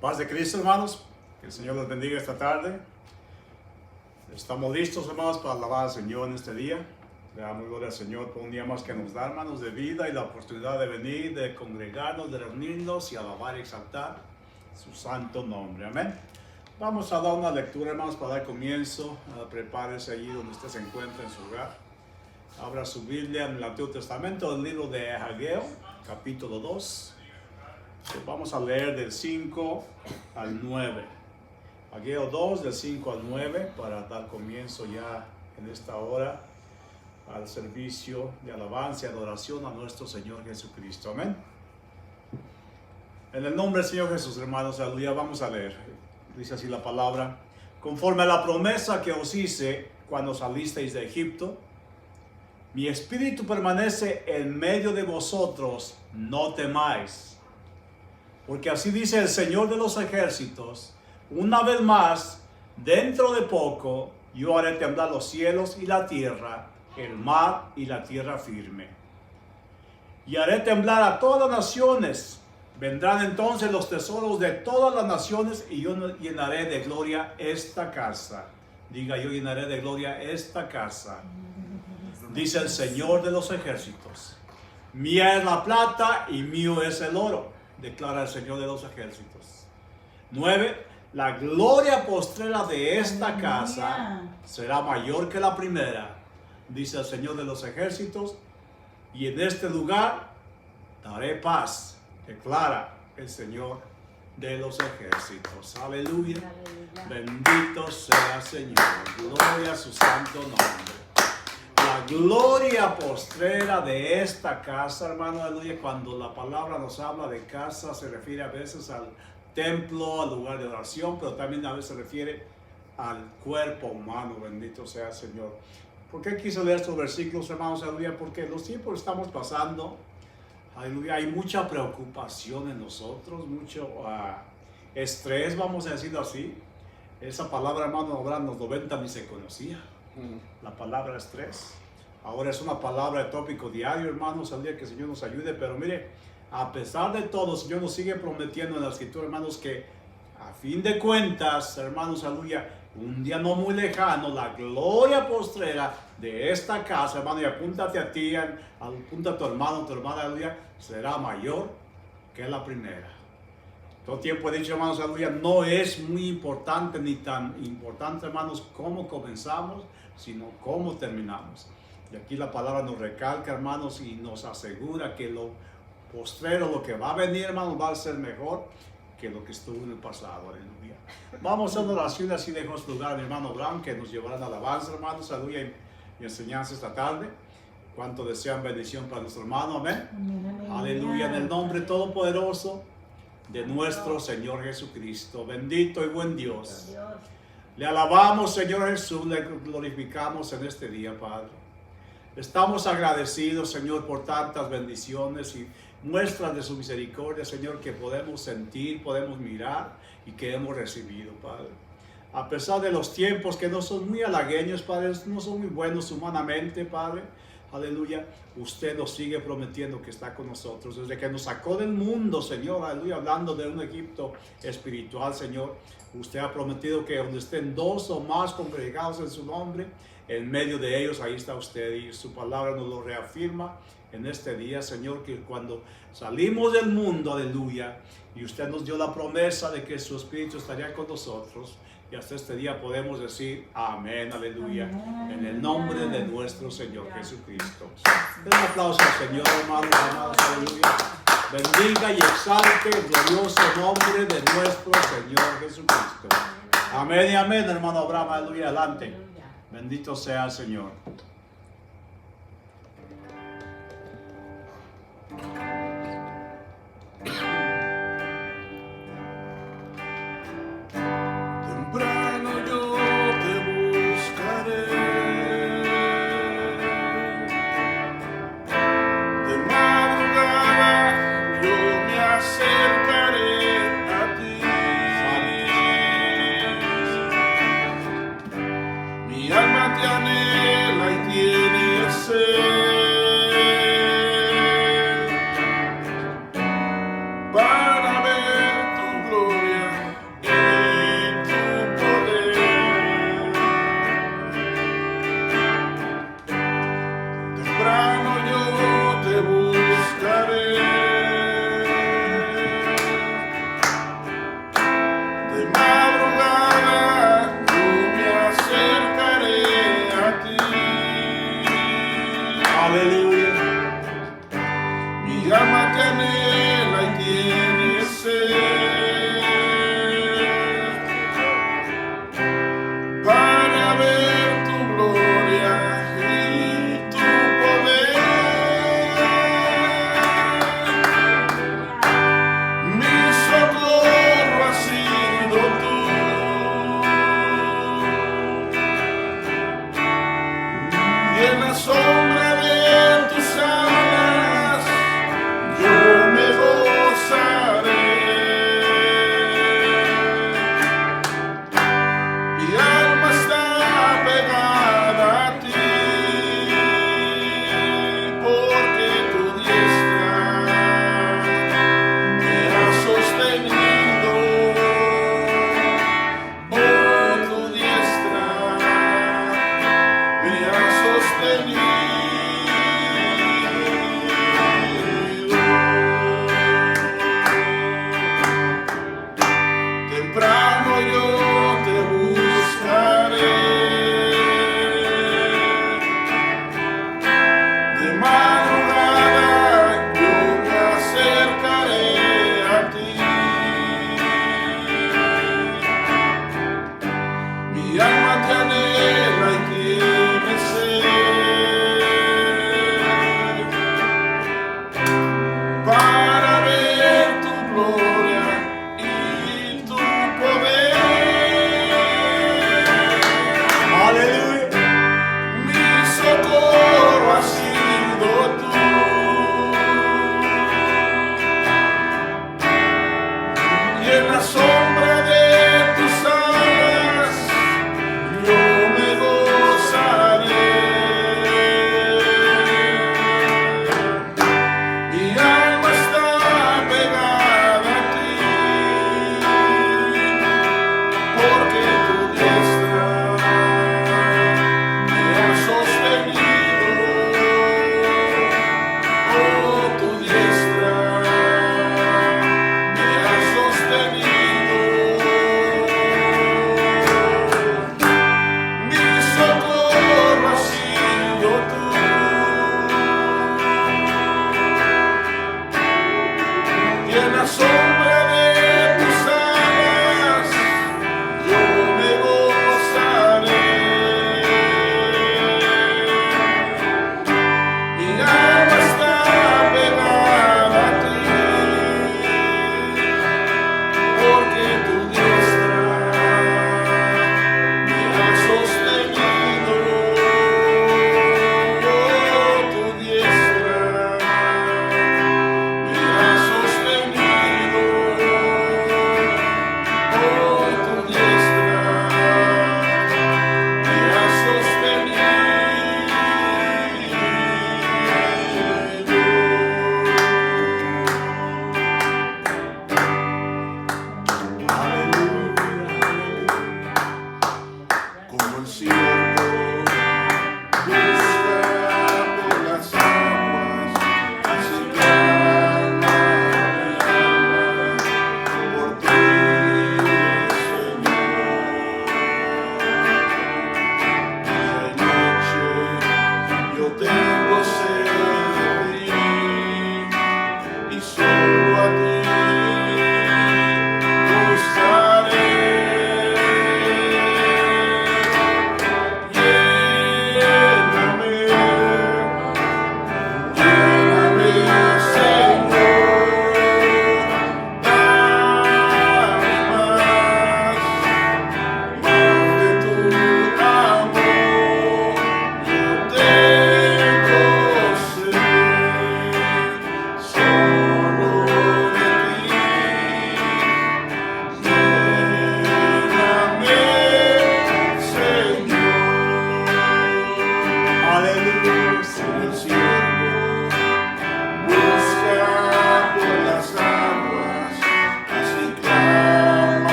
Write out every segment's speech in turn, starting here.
Paz de Cristo, hermanos. Que el Señor les bendiga esta tarde. Estamos listos, hermanos, para alabar al Señor en este día. Le damos gloria al Señor por un día más que nos da, hermanos, de vida y la oportunidad de venir, de congregarnos, de reunirnos y alabar y exaltar su santo nombre. Amén. Vamos a dar una lectura, hermanos, para dar comienzo. Prepárese allí donde usted se encuentra en su hogar. Abra su Biblia en el Antiguo Testamento, el libro de Ageo, capítulo 2. Vamos a leer del 5 al 9. Ageo 2, del 5 al 9, para dar comienzo ya en esta hora al servicio de alabanza y adoración a nuestro Señor Jesucristo. Amén. En el nombre del Señor Jesús, hermanos, aleluya, vamos a leer. Dice así la palabra: conforme a la promesa que os hice cuando salisteis de Egipto, mi espíritu permanece en medio de vosotros, no temáis. Porque así dice el Señor de los ejércitos: una vez más, dentro de poco, yo haré temblar los cielos y la tierra, el mar y la tierra firme. Y haré temblar a todas las naciones. Vendrán entonces los tesoros de todas las naciones y yo llenaré de gloria esta casa. Diga: yo llenaré de gloria esta casa. Dice el Señor de los ejércitos: mía es la plata y mío es el oro, declara el Señor de los ejércitos. 9. La gloria postrera de esta casa será mayor que la primera, dice el Señor de los ejércitos, y en este lugar daré paz, declara el Señor de los ejércitos. Aleluya. Bendito sea Señor. Gloria a su santo nombre. La gloria postrera de esta casa, hermano, aleluya. Cuando la palabra nos habla de casa, se refiere a veces al templo, al lugar de oración, pero también a veces se refiere al cuerpo humano. Bendito sea el Señor. ¿Por qué quise leer estos versículos, hermanos, aleluya? Porque los tiempos que estamos pasando, aleluya, hay mucha preocupación en nosotros, mucho estrés, vamos a decirlo así. Esa palabra, hermano, ahora en los 90 ni se conocía. La palabra estrés. Ahora es una palabra de tópico diario, hermanos, al día que el Señor nos ayude. Pero mire, a pesar de todo, el Señor nos sigue prometiendo en la Escritura, hermanos, que a fin de cuentas, hermanos, aleluya, un día no muy lejano, la gloria postrera de esta casa, hermano, y apúntate a ti, apunta a tu hermana, aleluya, será mayor que la primera. Todo tiempo he dicho, hermanos, aleluya, no es muy importante ni tan importante, hermanos, cómo comenzamos, sino cómo terminamos. Y aquí la palabra nos recalca, hermanos, y nos asegura que lo postrero, lo que va a venir, hermanos, va a ser mejor que lo que estuvo en el pasado. Aleluya. Vamos a una oración, así dejo este lugar a mi hermano Brown, que nos llevará a la alabanza, hermanos, aleluya, y enseñanza esta tarde. Cuánto desean bendición para nuestro hermano, amén. Amén. Aleluya, en el nombre todopoderoso de nuestro Señor Jesucristo. Bendito y buen Dios. Le alabamos, Señor Jesús, le glorificamos en este día, Padre. Estamos agradecidos, Señor, por tantas bendiciones y muestras de su misericordia, Señor, que podemos sentir, podemos mirar y que hemos recibido, Padre. A pesar de los tiempos que no son muy halagüeños, Padre, no son muy buenos humanamente, Padre, aleluya, usted nos sigue prometiendo que está con nosotros. Desde que nos sacó del mundo, Señor, aleluya, hablando de un Egipto espiritual, Señor, usted ha prometido que donde estén dos o más congregados en su nombre, en medio de ellos, ahí está usted, y su palabra nos lo reafirma en este día, Señor, que cuando salimos del mundo, aleluya, y usted nos dio la promesa de que su Espíritu estaría con nosotros, y hasta este día podemos decir amén, aleluya, en el nombre de nuestro Señor Jesucristo. Den un aplauso al Señor, hermanos, amados, aleluya. Bendiga y exalte el glorioso nombre de nuestro Señor Jesucristo. Amén y amén, hermano Abraham, aleluya, adelante. Bendito sea el Señor. Mi alma te anhela y tiene sed.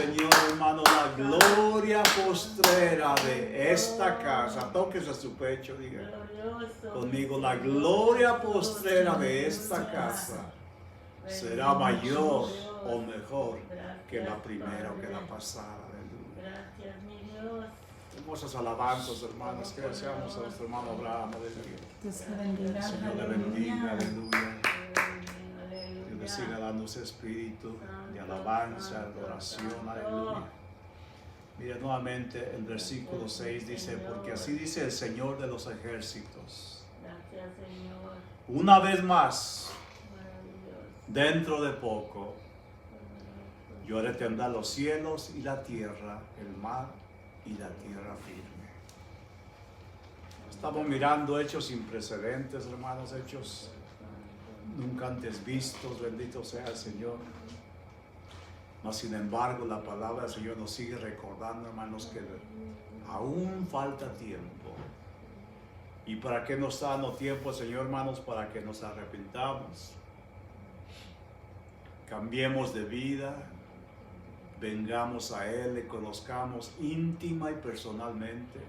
Señor, hermano, la gloria postrera de esta casa. Tóquese a su pecho, diga conmigo, la gloria postrera de esta casa será mayor o mejor que la primera o que la pasada. Gracias, mi Dios. Hermosas alabanzas, hermanos, que deseamos a nuestro hermano Abraham, aleluya. Dios le bendiga, Señor le bendiga, aleluya. Dios le siga dando ese espíritu de alabanza, de adoración, aleluya. Mira nuevamente el versículo 6 dice, porque así dice el Señor de los ejércitos. Gracias, Señor. Una vez más, Maravilloso. dentro de poco, yo haré temblar los cielos y la tierra, el mar y la tierra firme. Estamos mirando hechos sin precedentes, hermanos, hechos nunca antes vistos, bendito sea el Señor. Mas sin embargo, la palabra del Señor nos sigue recordando, hermanos, que aún falta tiempo. ¿Y para qué nos está dando tiempo el Señor, hermanos? Para que nos arrepintamos, cambiemos de vida, vengamos a Él, le conozcamos íntima y personalmente.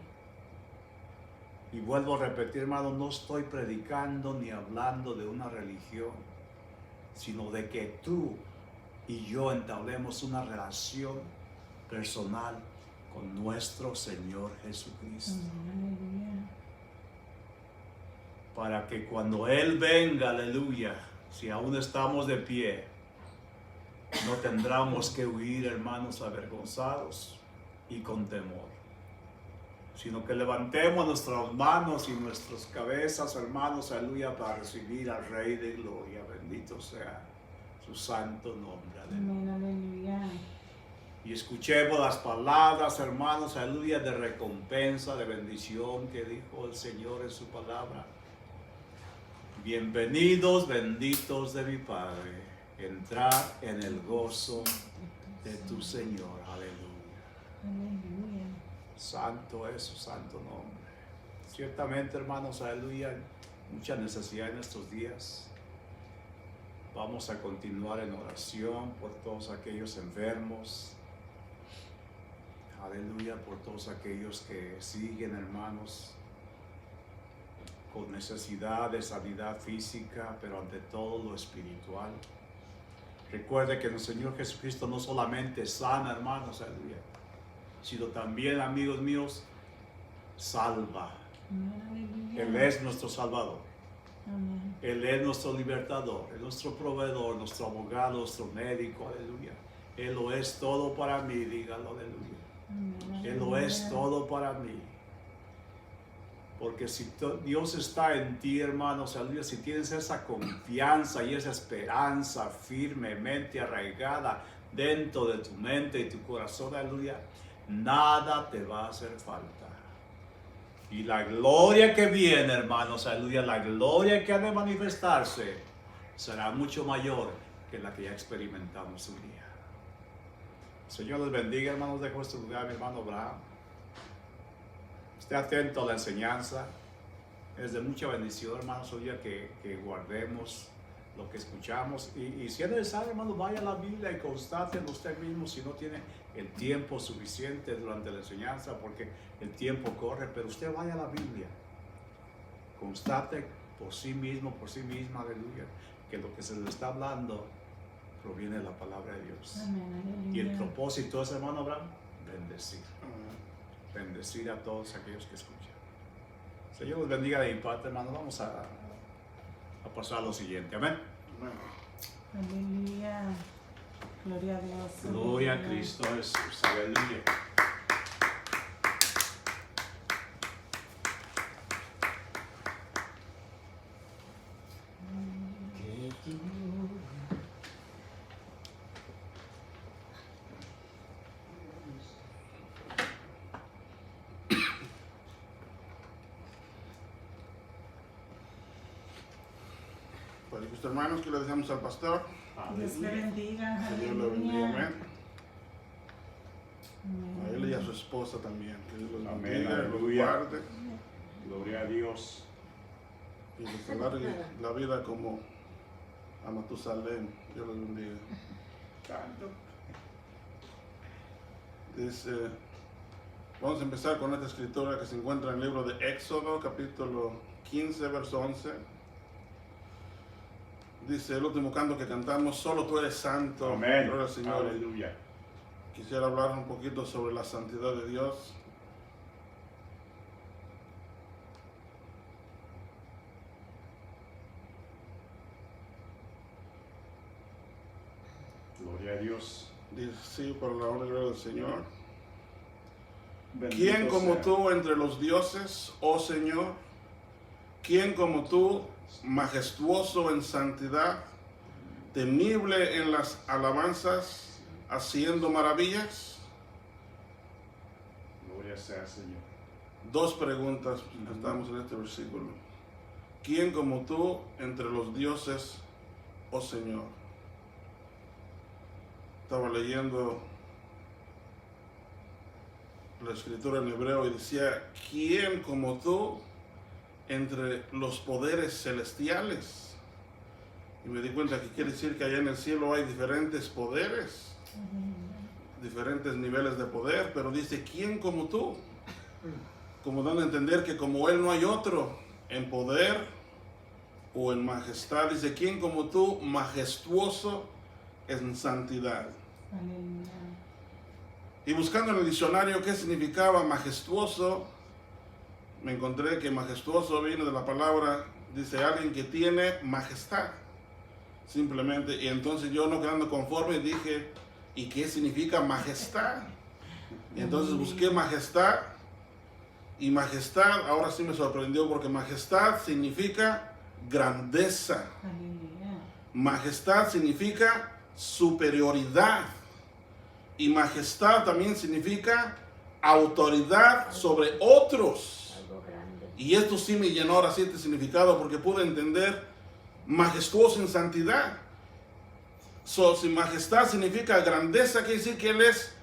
Y vuelvo a repetir, hermano, no estoy predicando ni hablando de una religión, sino de que tú y yo entablemos una relación personal con nuestro Señor Jesucristo. Aleluya. Para que cuando Él venga, aleluya, si aún estamos de pie, no tendremos que huir, hermanos, avergonzados y con temor, sino que levantemos nuestras manos y nuestras cabezas, hermanos, aleluya, para recibir al Rey de Gloria. Bendito sea su santo nombre, aleluya. Amén, aleluya. Y escuchemos las palabras, hermanos, aleluya, de recompensa, de bendición que dijo el Señor en su palabra. Bienvenidos, benditos de mi Padre, entrar en el gozo de tu Señor, aleluya. Aleluya. Santo es su santo nombre. Ciertamente, hermanos, aleluya, mucha necesidad en estos días. Vamos a continuar en oración por todos aquellos enfermos. Aleluya, por todos aquellos que siguen, hermanos, con necesidad de sanidad física, pero ante todo lo espiritual. Recuerde que el Señor Jesucristo no solamente sana, hermanos, aleluya, sino también, amigos míos, salva. Aleluya. Él es nuestro Salvador. Amén. Él es nuestro libertador, es nuestro proveedor, nuestro abogado, nuestro médico, aleluya. Él lo es todo para mí, dígalo, aleluya. Amén, Él lo es aleluya. todo para mí. Porque si Dios está en ti, hermanos, aleluya, si tienes esa confianza y esa esperanza firmemente arraigada dentro de tu mente y tu corazón, aleluya, nada te va a hacer falta. Y la gloria que viene, hermanos, aleluya, la gloria que ha de manifestarse será mucho mayor que la que ya experimentamos un día. Señor les bendiga, hermanos, dejo este lugar, mi hermano Abraham. Esté atento a la enseñanza. Es de mucha bendición, hermanos, hoy día que guardemos lo que escuchamos. Y si es necesario, hermanos, vaya a la Biblia y constate en usted mismo si no tiene el tiempo suficiente durante la enseñanza, porque el tiempo corre, pero usted vaya a la Biblia. Constate por sí mismo, por sí misma, aleluya, que lo que se le está hablando proviene de la palabra de Dios. Amén, aleluya. Y el propósito es, hermano Abraham, bendecir. Bendecir a todos aquellos que escuchan. Señor los bendiga de mi parte, hermano. Vamos a pasar a lo siguiente. Amén. Aleluya. Gloria a Dios. Gloria a Aleluya. Cristo Jesús. Aleluya. Pues hermanos, que le dejamos al pastor. Dios le bendiga. Que Dios le bendiga, Aleluya. amén. A él y a su esposa también. Que Dios los Amén, bendiga, los aleluya. guarde Gloria a Dios. y les alargue la vida como a Matusalén. Dios los bendiga. Tanto. Dice, vamos a empezar con esta escritura que se encuentra en el libro de Éxodo, capítulo 15, verso 11. Dice el último canto que cantamos, solo tú eres santo. Amén. Gloria al Señor. Aleluya. Quisiera hablar un poquito sobre la santidad de Dios. Gloria a Dios. Dice, sí, por la honra y gloria del Señor. Bendito ¿Quién como sea. tú entre los dioses, oh Señor? ¿Quién como tú, majestuoso en santidad, temible en las alabanzas, haciendo maravillas? Gloria sea, Señor. Dos preguntas que estamos en este versículo. ¿Quién como tú entre los dioses, oh Señor? Estaba leyendo la escritura en hebreo y decía, ¿quién como tú entre los poderes celestiales? Y me di cuenta que quiere decir que allá en el cielo hay diferentes poderes, diferentes niveles de poder, pero dice, ¿quién como tú? Como dando a entender que como Él no hay otro en poder o en majestad. Dice, ¿quién como tú, majestuoso en santidad? Aleluya. Y buscando en el diccionario qué significaba majestuoso, me encontré que majestuoso viene de la palabra, dice alguien que tiene majestad, simplemente. Y entonces yo, no quedando conforme, dije, ¿y qué significa majestad? Y entonces busqué majestad, y majestad ahora sí me sorprendió, porque majestad significa grandeza, Aleluya. majestad significa superioridad, y majestad también significa autoridad sobre otros. Algo grande. Y esto sí me llenó ahora sí este significado, porque pude entender majestuoso en santidad. Si majestad significa grandeza, quiere decir que Él es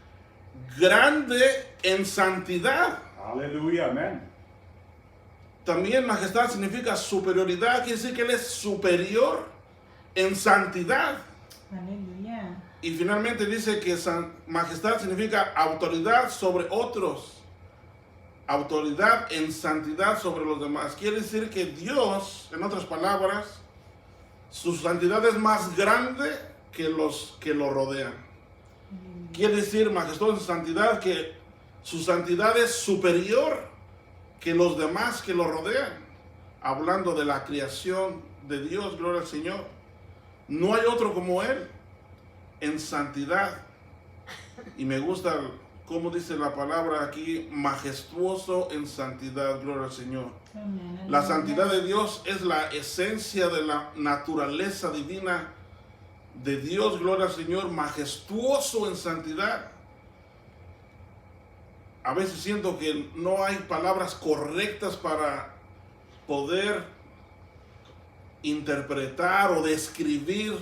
grande en santidad. Aleluya, amén. También majestad significa superioridad, quiere decir que Él es superior en santidad. Aleluya. Y finalmente dice que majestad significa autoridad sobre otros. Autoridad en santidad sobre los demás. Quiere decir que Dios, en otras palabras, su santidad es más grande que los que lo rodean. Quiere decir, majestuoso en santidad, que su santidad es superior que los demás que lo rodean. Hablando de la creación de Dios, gloria al Señor. No hay otro como Él en santidad. Y me gusta cómo dice la palabra aquí, majestuoso en santidad, gloria al Señor. Amén. La Aleluya. santidad de Dios es la esencia de la naturaleza divina de Dios, gloria al Señor, majestuoso en santidad. A veces siento que no hay palabras correctas para poder interpretar o describir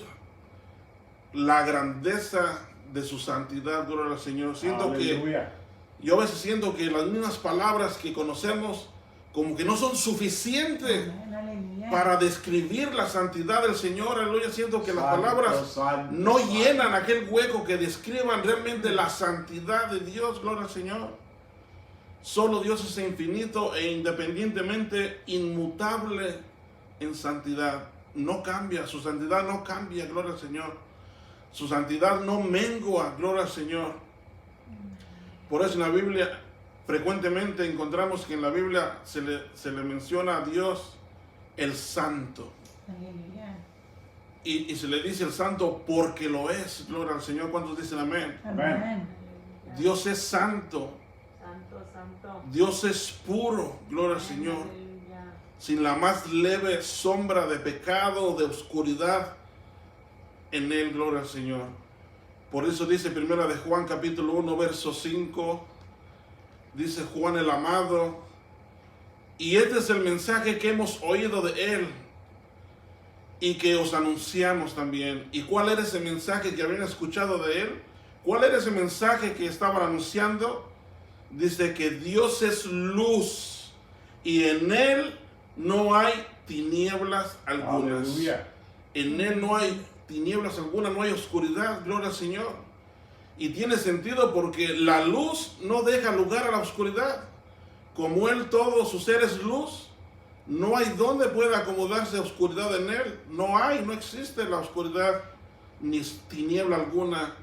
la grandeza de su santidad, gloria al Señor. Aleluya. Yo a veces siento que las mismas palabras que conocemos como que no son suficientes Amén. Aleluya. para describir la santidad del Señor. Aleluya, siento que las Santo, palabras santo, no santo. llenan aquel hueco que describan realmente la santidad de Dios, gloria al Señor. Solo Dios es infinito e independientemente inmutable en santidad. No cambia, su santidad no cambia, gloria al Señor. Su santidad no mengua, gloria al Señor. Por eso en la Biblia frecuentemente encontramos que en la Biblia se le menciona a Dios el santo. Aleluya. Y se le dice el santo porque lo es, gloria al Señor. ¿Cuántos dicen amén? Amén. Aleluya. Dios es santo, Santo, santo. Dios es puro, gloria al Señor. Aleluya. Sin la más leve sombra de pecado o de oscuridad en Él, gloria al Señor. Por eso dice primera de Juan capítulo 1 verso 5, dice Juan el amado, y este es el mensaje que hemos oído de Él y que os anunciamos también. ¿Y cuál era ese mensaje que habían escuchado de Él? ¿Cuál era ese mensaje que estaban anunciando? Dice que Dios es luz y en Él no hay tinieblas algunas. Aleluya. En Él no hay tinieblas algunas, no hay oscuridad, gloria al Señor. Y tiene sentido porque la luz no deja lugar a la oscuridad. Como Él todo su ser es luz, no hay donde pueda acomodarse oscuridad en Él. No existe la oscuridad ni tiniebla alguna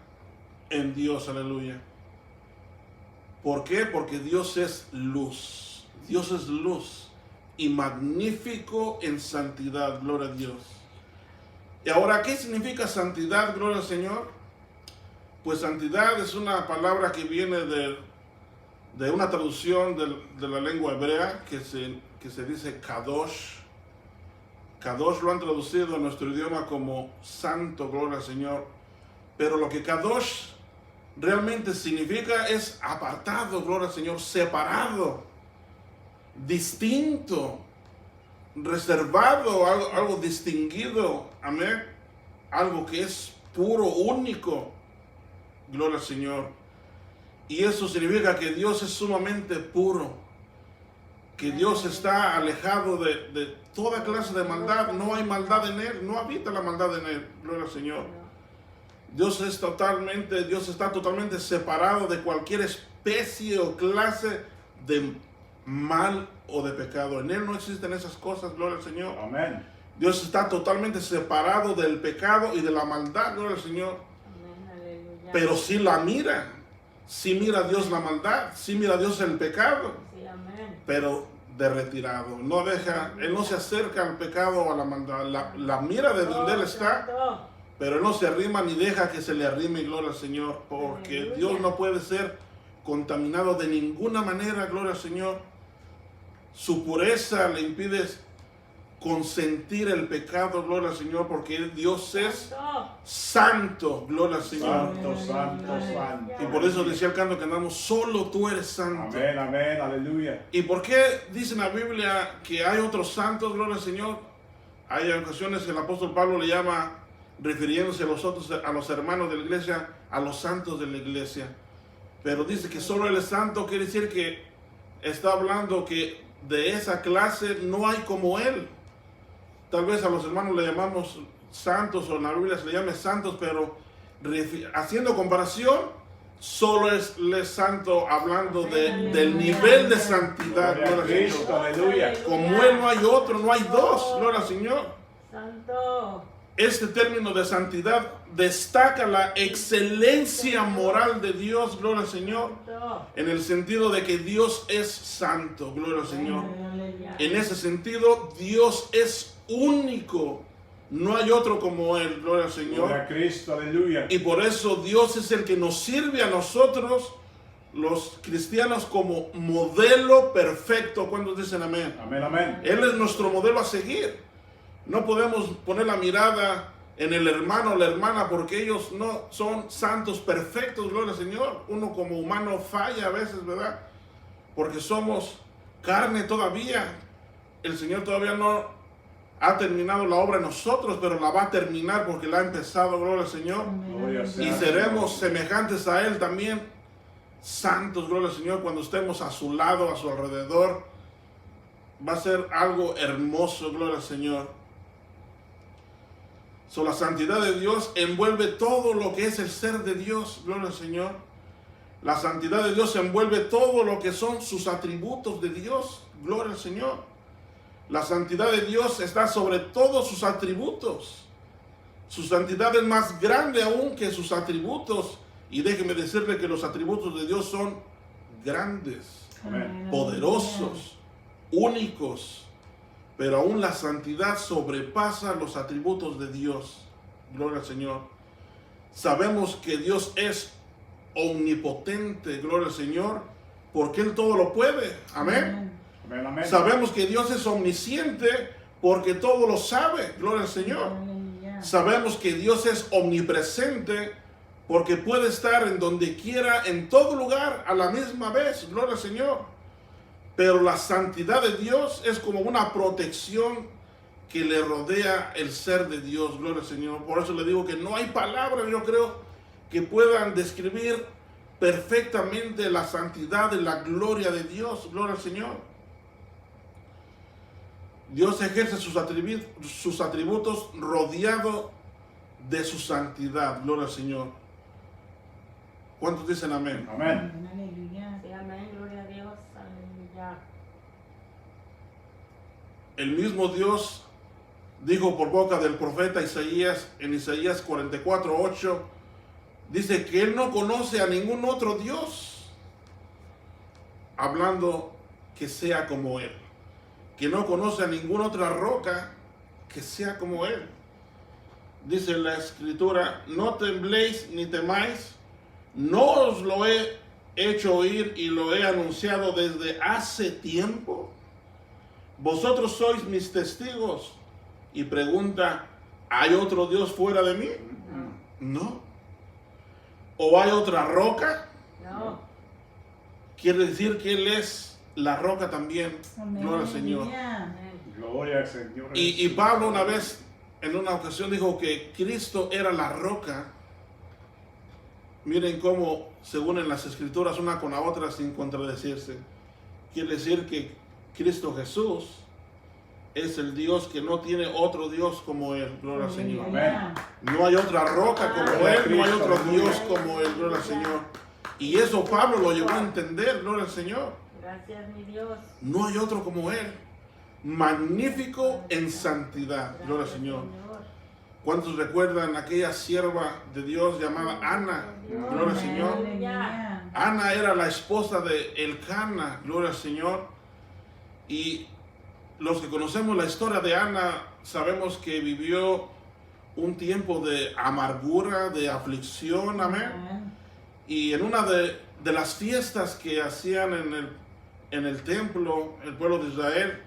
en Dios, aleluya. ¿Por qué? Porque Dios es luz. Dios es luz y magnífico en santidad, gloria a Dios. Y ahora, ¿qué significa santidad, gloria al Señor? Pues santidad es una palabra que viene de una traducción de la lengua hebrea que se dice Kadosh. Kadosh lo han traducido en nuestro idioma como santo, gloria al Señor. Pero lo que Kadosh realmente significa es apartado, gloria al Señor, separado, distinto, reservado, algo distinguido, amén, algo que es puro, único, gloria al Señor. Y eso significa que Dios es sumamente puro, que Dios está alejado de toda clase de maldad, no hay maldad en Él, no habita la maldad en Él, gloria al Señor. Dios está totalmente separado de cualquier especie o clase de mal o de pecado. En Él no existen esas cosas, gloria al Señor. Amén. Dios está totalmente separado del pecado y de la maldad, gloria al Señor. Amén, aleluya. Pero sí la mira. Sí mira a Dios la maldad, sí mira a Dios el pecado. Sí, amén. Pero de retirado. No deja, Él no se acerca al pecado o a la maldad. La mira de donde Él está. Santo. Pero Él no se arrima ni deja que se le arrime, gloria al Señor, porque Aleluya. Dios no puede ser contaminado de ninguna manera, gloria al Señor. Su pureza le impide consentir el pecado, gloria al Señor, porque Dios es Santo. santo, gloria al Señor. Santo, santo, santo. Y por eso decía el canto que andamos, solo tú eres santo. Amén, amén, aleluya. ¿Y por qué dice en la Biblia que hay otros santos, gloria al Señor? Hay ocasiones que el apóstol Pablo le llama, refiriéndose a los hermanos de la iglesia, a los santos de la iglesia. Pero dice que solo Él es santo, quiere decir que está hablando que de esa clase no hay como Él. Tal vez a los hermanos le llamamos santos, o en la Biblia se le llame santos, pero haciendo comparación, solo Él es santo, hablando del nivel de santidad, Gloria a gloria al Cristo, Señor. aleluya. Como Él no hay otro, no hay dos, gloria al Señor. Santo. Este término de santidad destaca la excelencia moral de Dios, gloria al Señor, Santo. en el sentido de que Dios es santo, gloria al Señor. Aleluya. En ese sentido, Dios es único, no hay otro como Él, gloria al Gloria Señor. a Cristo, aleluya. Y por eso Dios es el que nos sirve a nosotros, los cristianos, como modelo perfecto. ¿Cuántos dicen amén? Amén, amén. Él es nuestro modelo a seguir. No podemos poner la mirada en el hermano o la hermana porque ellos no son santos perfectos, gloria al Señor. Uno como humano falla a veces, ¿verdad? Porque somos carne todavía. El Señor todavía no ha terminado la obra en nosotros, pero la va a terminar porque la ha empezado, gloria al Señor. Gloria sea Y al seremos Señor. semejantes a Él también, santos, gloria al Señor, cuando estemos a su lado, a su alrededor. Va a ser algo hermoso, gloria al Señor. La santidad de Dios envuelve todo lo que es el ser de Dios, gloria al Señor. La santidad de Dios envuelve todo lo que son sus atributos de Dios, gloria al Señor. La santidad de Dios está sobre todos sus atributos. Su santidad es más grande aún que sus atributos. Y déjeme decirle que los atributos de Dios son grandes, Amén. poderosos, únicos. Pero aún la santidad sobrepasa los atributos de Dios. Gloria al Señor. Sabemos que Dios es omnipotente, gloria al Señor, porque Él todo lo puede. Amén. Amén, amén. Sabemos que Dios es omnisciente porque todo lo sabe. Gloria al Señor. Aleluya. Sabemos que Dios es omnipresente porque puede estar en donde quiera, en todo lugar, a la misma vez. Gloria al Señor. Pero la santidad de Dios es como una protección que le rodea el ser de Dios. Gloria al Señor. Por eso le digo que no hay palabras, yo creo, que puedan describir perfectamente la santidad y la gloria de Dios. Gloria al Señor. Dios ejerce sus atributos rodeado de su santidad. Gloria al Señor. ¿Cuántos dicen amén? Amén. Amén. Aleluya. Sí, amén. Gloria a Dios. Aleluya. El mismo Dios dijo por boca del profeta Isaías, en Isaías 44:8, dice que Él no conoce a ningún otro Dios, hablando que sea como Él, que no conoce a ninguna otra roca que sea como Él. Dice la Escritura, no tembléis ni temáis, no os lo he hecho oír y lo he anunciado desde hace tiempo. Vosotros sois mis testigos. Y pregunta, ¿hay otro Dios fuera de mí? No. ¿O hay otra roca? No. Quiere decir que Él es la roca también. Amén. Gloria al Señor. Aleluya. Amén. Gloria al Señor. Y Pablo una vez, en una ocasión, dijo que Cristo era la roca. Miren cómo, según en las Escrituras, una con la otra sin contradecirse. Quiere decir que Cristo Jesús es el Dios que no tiene otro Dios como Él. Gloria al Señor. Aleluya. No hay otra roca como Él, no hay otro Dios como Él. Gloria al Señor. Y eso Pablo lo llegó a entender. Gloria al Señor. Gracias, mi Dios. No hay otro como Él. Magnífico en santidad. Gloria al Gracias, Señor. ¿Cuántos recuerdan aquella sierva de Dios llamada Ana? Gloria al Amén. Señor. Aleluya. Ana era la esposa de Elcana, gloria al Señor. Y los que conocemos la historia de Ana, sabemos que vivió un tiempo de amargura, de aflicción, amén. Amén. Y en una de las fiestas que hacían en el templo, el pueblo de Israel,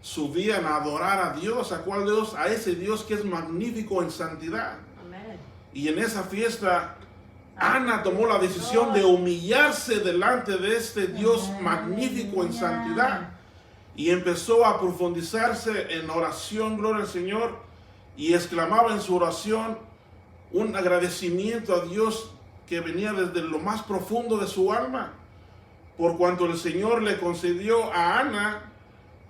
subían a adorar a Dios. ¿A cuál Dios? A ese Dios que es magnífico en santidad. Amén. Y en esa fiesta, Ana tomó la decisión de humillarse delante de este Dios magnífico en santidad. Y empezó a profundizarse en oración, gloria al Señor. Y exclamaba en su oración un agradecimiento a Dios que venía desde lo más profundo de su alma. Por cuanto el Señor le concedió a Ana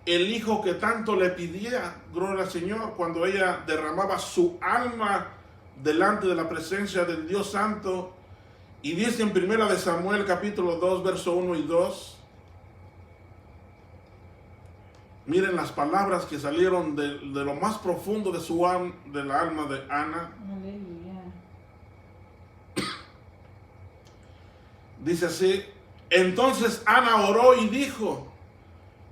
el hijo que tanto le pedía, gloria al Señor, cuando ella derramaba su alma delante de la presencia del Dios Santo. Y dice en 1 de Samuel capítulo 2, verso 1 y 2. Miren las palabras que salieron de lo más profundo de su de la alma de Ana. Aleluya. Dice así: entonces Ana oró y dijo: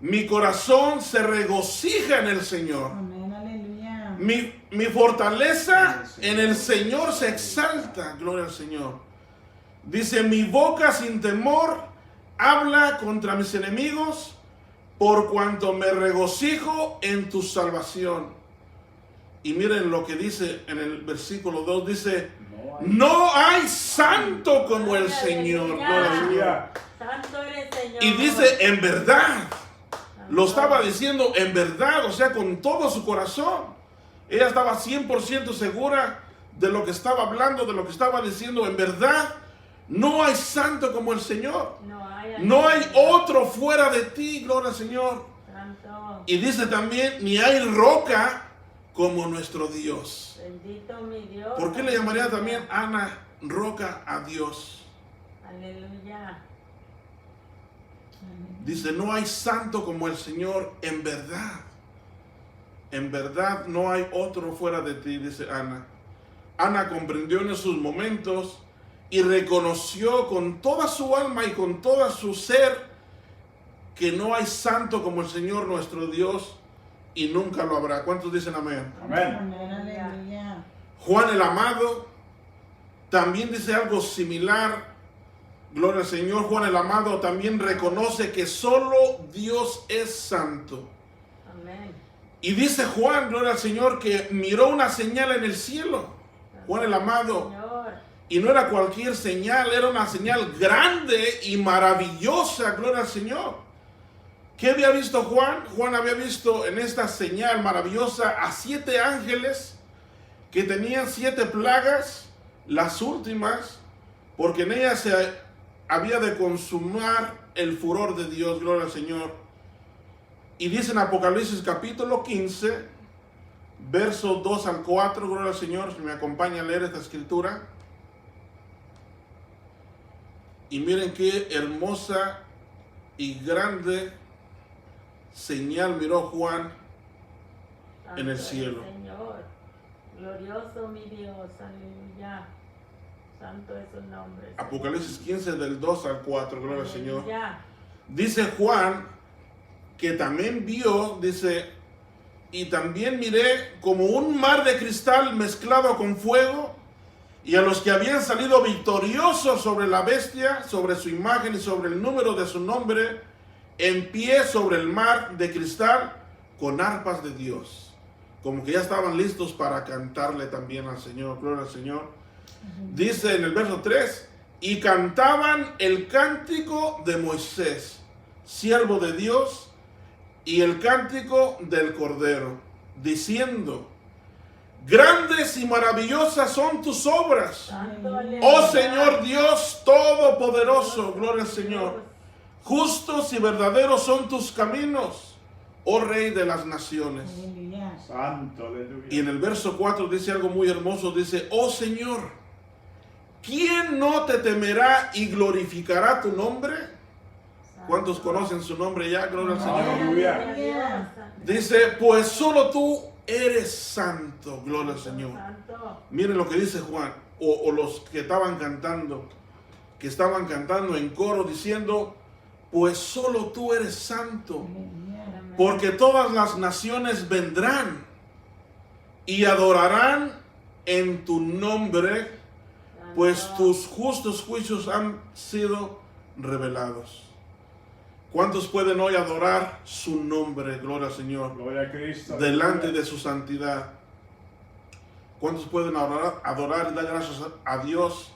mi corazón se regocija en el Señor. Amén. Aleluya. Mi fortaleza en el Señor se exalta. Gloria al Señor. Dice: mi boca sin temor habla contra mis enemigos, por cuanto me regocijo en tu salvación. Y miren lo que dice en el versículo 2. Dice: no hay santo como el Señor. Gloria al Señor. Santo eres, Señor. Y dice: en verdad. Lo estaba diciendo en verdad, o sea, con todo su corazón. Ella estaba 100% segura de lo que estaba hablando, de lo que estaba diciendo. En verdad, no hay santo como el Señor. No hay otro fuera de ti, gloria al Señor. Santo. Y dice también: ni hay roca como nuestro Dios. Bendito mi Dios. ¿Por qué le llamaría también Ana roca a Dios? Aleluya. Dice: no hay santo como el Señor, en verdad. En verdad no hay otro fuera de ti, dice Ana. Ana comprendió en esos momentos y reconoció con toda su alma y con todo su ser que no hay santo como el Señor nuestro Dios y nunca lo habrá. ¿Cuántos dicen amén? Amén. Amén. Aleluya. Juan el Amado también dice algo similar. Gloria al Señor. Juan el Amado también reconoce que solo Dios es santo. Amén. Y dice Juan, gloria al Señor, que miró una señal en el cielo. Juan el Amado. Señor. Y no era cualquier señal, era una señal grande y maravillosa, gloria al Señor. ¿Qué había visto Juan? Juan había visto en esta señal maravillosa a 7 ángeles que tenían 7 plagas, las últimas, porque en ellas se había de consumar el furor de Dios, gloria al Señor. Y dice en Apocalipsis capítulo 15, versos 2 al 4, gloria al Señor, si me acompaña a leer esta escritura. Y miren qué hermosa y grande señal miró Juan en el Santo cielo. es Señor, glorioso mi Dios, aleluya. Santo es su nombre. Señor. Apocalipsis 15 del 2 al 4, gloria al Señor. Aleluya. Dice Juan que también vio, dice, y también miré como un mar de cristal mezclado con fuego, y a los que habían salido victoriosos sobre la bestia, sobre su imagen y sobre el número de su nombre, en pie sobre el mar de cristal con arpas de Dios. Como que ya estaban listos para cantarle también al Señor, gloria al Señor. Dice en el verso 3, y cantaban el cántico de Moisés, siervo de Dios, y el cántico del Cordero, diciendo, grandes y maravillosas son tus obras, Santo, aleluya. oh Señor Dios Todopoderoso, gloria al Señor. Justos y verdaderos son tus caminos, oh Rey de las naciones. Aleluya. Santo, aleluya. Y en el verso 4 dice algo muy hermoso, dice, oh Señor, ¿quién no te temerá y glorificará tu nombre? ¿Cuántos conocen su nombre ya? Gloria al Señor. Aleluya. Dice, pues solo tú eres santo, gloria al Señor. Santo. Miren lo que dice Juan, o los que estaban cantando en coro diciendo, pues solo tú eres santo, Aleluya. porque todas las naciones vendrán y adorarán en tu nombre, pues Santo. tus justos juicios han sido revelados. ¿Cuántos pueden hoy adorar su nombre, gloria al Señor, Gloria a Cristo. delante aleluya. de su santidad? ¿Cuántos pueden adorar y dar gracias a Dios,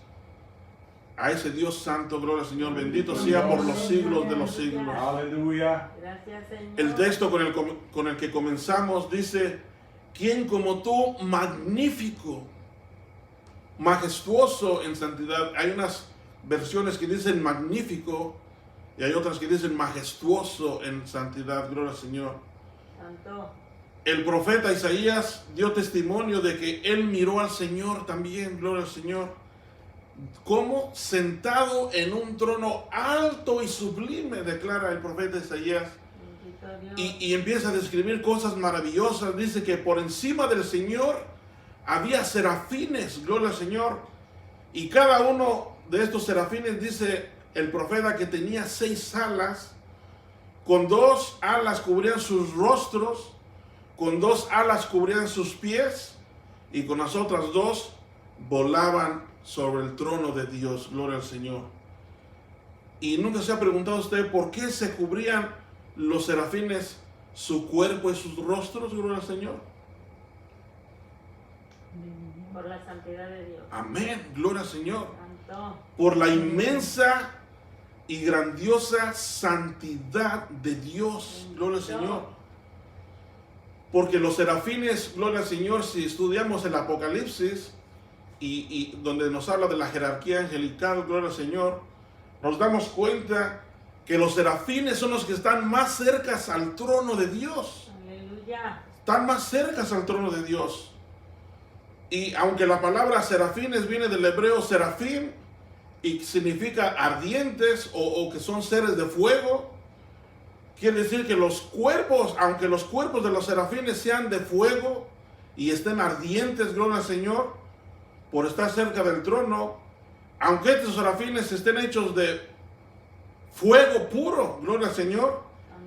a ese Dios santo, gloria al Señor? Bendito sea por los siglos de los siglos. Aleluya. Gracias, Señor. El texto con el que comenzamos dice, ¿quién como tú, magnífico, majestuoso en santidad? Hay unas versiones que dicen magnífico y hay otras que dicen majestuoso en santidad, gloria al Señor. Santo. El profeta Isaías dio testimonio de que él miró al Señor también, gloria al Señor, como sentado en un trono alto y sublime, declara el profeta Isaías. Bendito Dios. Y empieza a describir cosas maravillosas. Dice que por encima del Señor había serafines, gloria al Señor. Y cada uno de estos serafines, dice el profeta, que tenía 6 alas. Con 2 alas cubrían sus rostros, con 2 alas cubrían sus pies, y con las otras 2 volaban sobre el trono de Dios, gloria al Señor. Y nunca se ha preguntado usted por qué se cubrían los serafines su cuerpo y sus rostros, gloria al Señor. Por la santidad de Dios. Amén, gloria al Señor. Santo. Por la inmensa y grandiosa santidad de Dios, gloria al Señor. Porque los serafines, gloria al Señor, si estudiamos el Apocalipsis y donde nos habla de la jerarquía angelical, gloria al Señor, nos damos cuenta que los serafines son los que están más cercas al trono de Dios. Aleluya. Están más cercas al trono de Dios. Y aunque la palabra serafines viene del hebreo serafín y significa ardientes o que son seres de fuego, quiere decir que los cuerpos, aunque los cuerpos de los serafines sean de fuego y estén ardientes, gloria al Señor, por estar cerca del trono, aunque estos serafines estén hechos de fuego puro, gloria al Señor,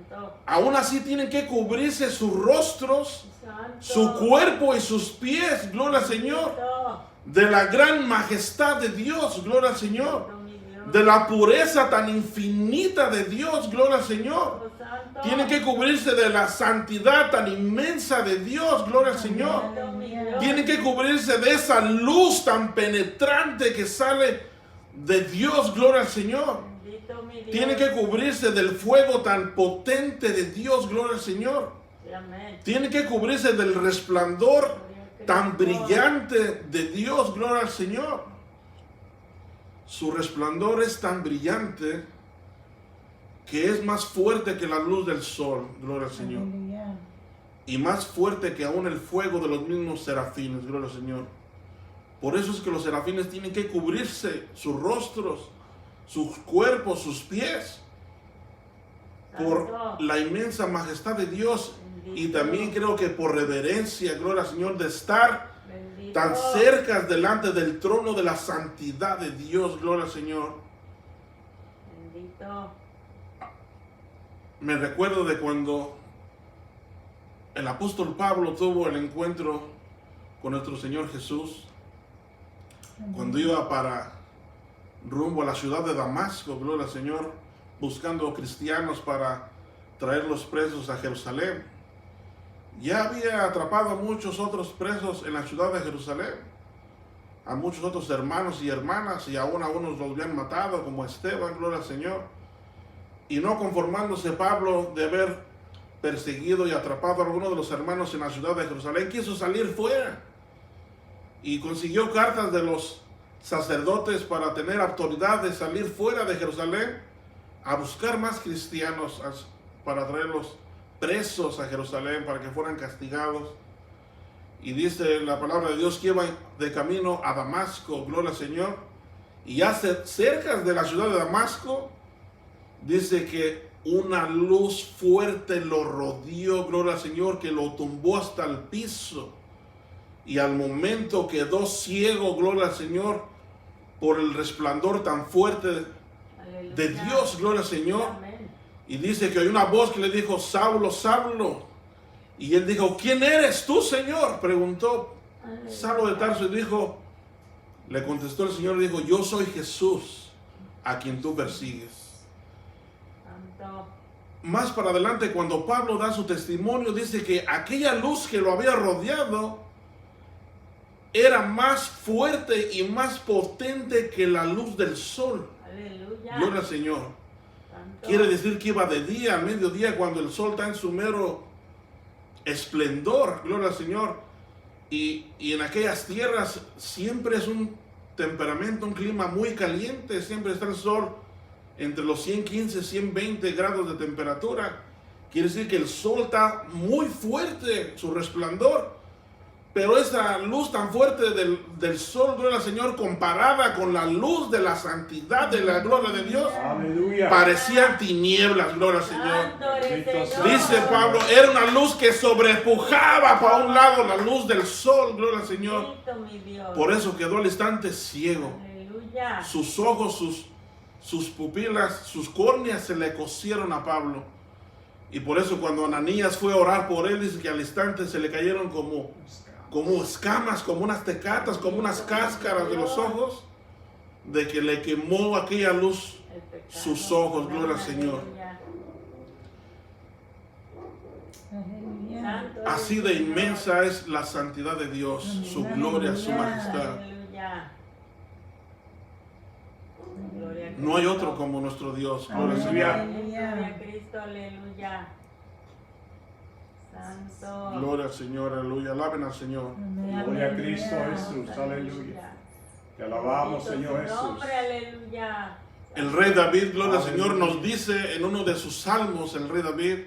Santo. aún así tienen que cubrirse sus rostros, Santo. su cuerpo y sus pies, gloria al Señor, Santo. de la gran majestad de Dios, gloria al Señor, Santo, mi Dios. de la pureza tan infinita de Dios, gloria al Señor. Oh, Santo. Tienen que cubrirse de la santidad tan inmensa de Dios, gloria al Señor. Santo, mi Dios. Tienen que cubrirse de esa luz tan penetrante que sale de Dios, gloria al Señor. Bendito mi Dios. Tienen que cubrirse del fuego tan potente de Dios, gloria al Señor. Amén. Tienen que cubrirse del resplandor Gloria a tan Cristo. brillante de Dios, gloria al Señor. Su resplandor es tan brillante que es más fuerte que la luz del sol, gloria al Señor. Aleluya. Y más fuerte que aún el fuego de los mismos serafines, gloria al Señor. Por eso es que los serafines tienen que cubrirse sus rostros, sus cuerpos, sus pies, por Santo. la inmensa majestad de Dios. Y Bendito. también creo que por reverencia, gloria al Señor, de estar Bendito. tan cerca delante del trono de la santidad de Dios, gloria al Señor. Bendito. Me recuerdo de cuando el apóstol Pablo tuvo el encuentro con nuestro Señor Jesús, cuando iba para rumbo a la ciudad de Damasco, gloria al Señor, buscando cristianos para traerlos presos a Jerusalén. Ya había atrapado a muchos otros presos en la ciudad de Jerusalén, a muchos otros hermanos y hermanas, y aún a unos los habían matado, como Esteban, gloria al Señor. Y no conformándose Pablo de haber perseguido y atrapado a algunos de los hermanos en la ciudad de Jerusalén, quiso salir fuera y consiguió cartas de los sacerdotes para tener autoridad de salir fuera de Jerusalén a buscar más cristianos para traerlos presos a Jerusalén para que fueran castigados. Y dice la palabra de Dios que iba de camino a Damasco, gloria al Señor, y ya cerca de la ciudad de Damasco, dice que una luz fuerte lo rodeó, gloria al Señor, que lo tumbó hasta el piso. Y al momento quedó ciego, gloria al Señor, por el resplandor tan fuerte Aleluya. de Dios, gloria al Señor. Amén. Y dice que hay una voz que le dijo, Saulo, Saulo. Y él dijo, ¿quién eres tú, Señor? Preguntó Aleluya. Saulo de Tarso y dijo, le contestó el Señor y dijo, yo soy Jesús, a quien tú persigues. Santo. Más para adelante, cuando Pablo da su testimonio, dice que aquella luz que lo había rodeado era más fuerte y más potente que la luz del sol. Aleluya. Gloria al Señor. Santo. Quiere decir que iba de día, al mediodía, cuando el sol está en su mero esplendor. Gloria al Señor. Y en aquellas tierras siempre es un temperamento, un clima muy caliente. Siempre está el sol entre los 115 y 120 grados de temperatura. Quiere decir que el sol está muy fuerte, su resplandor. Pero esa luz tan fuerte del sol, gloria al Señor, comparada con la luz de la santidad, de la gloria de Dios, Aleluya. parecían tinieblas, gloria al Señor. Santo eres, Bendito Señor. sea. Dice Pablo, era una luz que sobrepujaba para un lado la luz del sol, gloria al Señor. Bendito mi Dios. Por eso quedó al instante ciego. Aleluya. Sus ojos, sus pupilas, sus córneas se le cosieron a Pablo. Y por eso cuando Ananías fue a orar por él, dice que al instante se le cayeron como escamas, como unas tecatas, como unas cáscaras de los ojos, de que le quemó aquella luz El pecado. sus ojos, gloria al Señor. Aleluya. Aleluya. Santo eres, Así de Señor. inmensa es la santidad de Dios, su gloria, su majestad. Aleluya. Gloria a No hay Cristo. otro como nuestro Dios, gloria al Señor. Gloria a Cristo, aleluya. Santo. Gloria al Señor, aleluya. Alaben al Señor. Gloria a Cristo Jesús, aleluya. Te alabamos, Bendito Señor su Jesús. nombre, aleluya. El rey David, gloria al Señor, nos dice en uno de sus salmos, el rey David,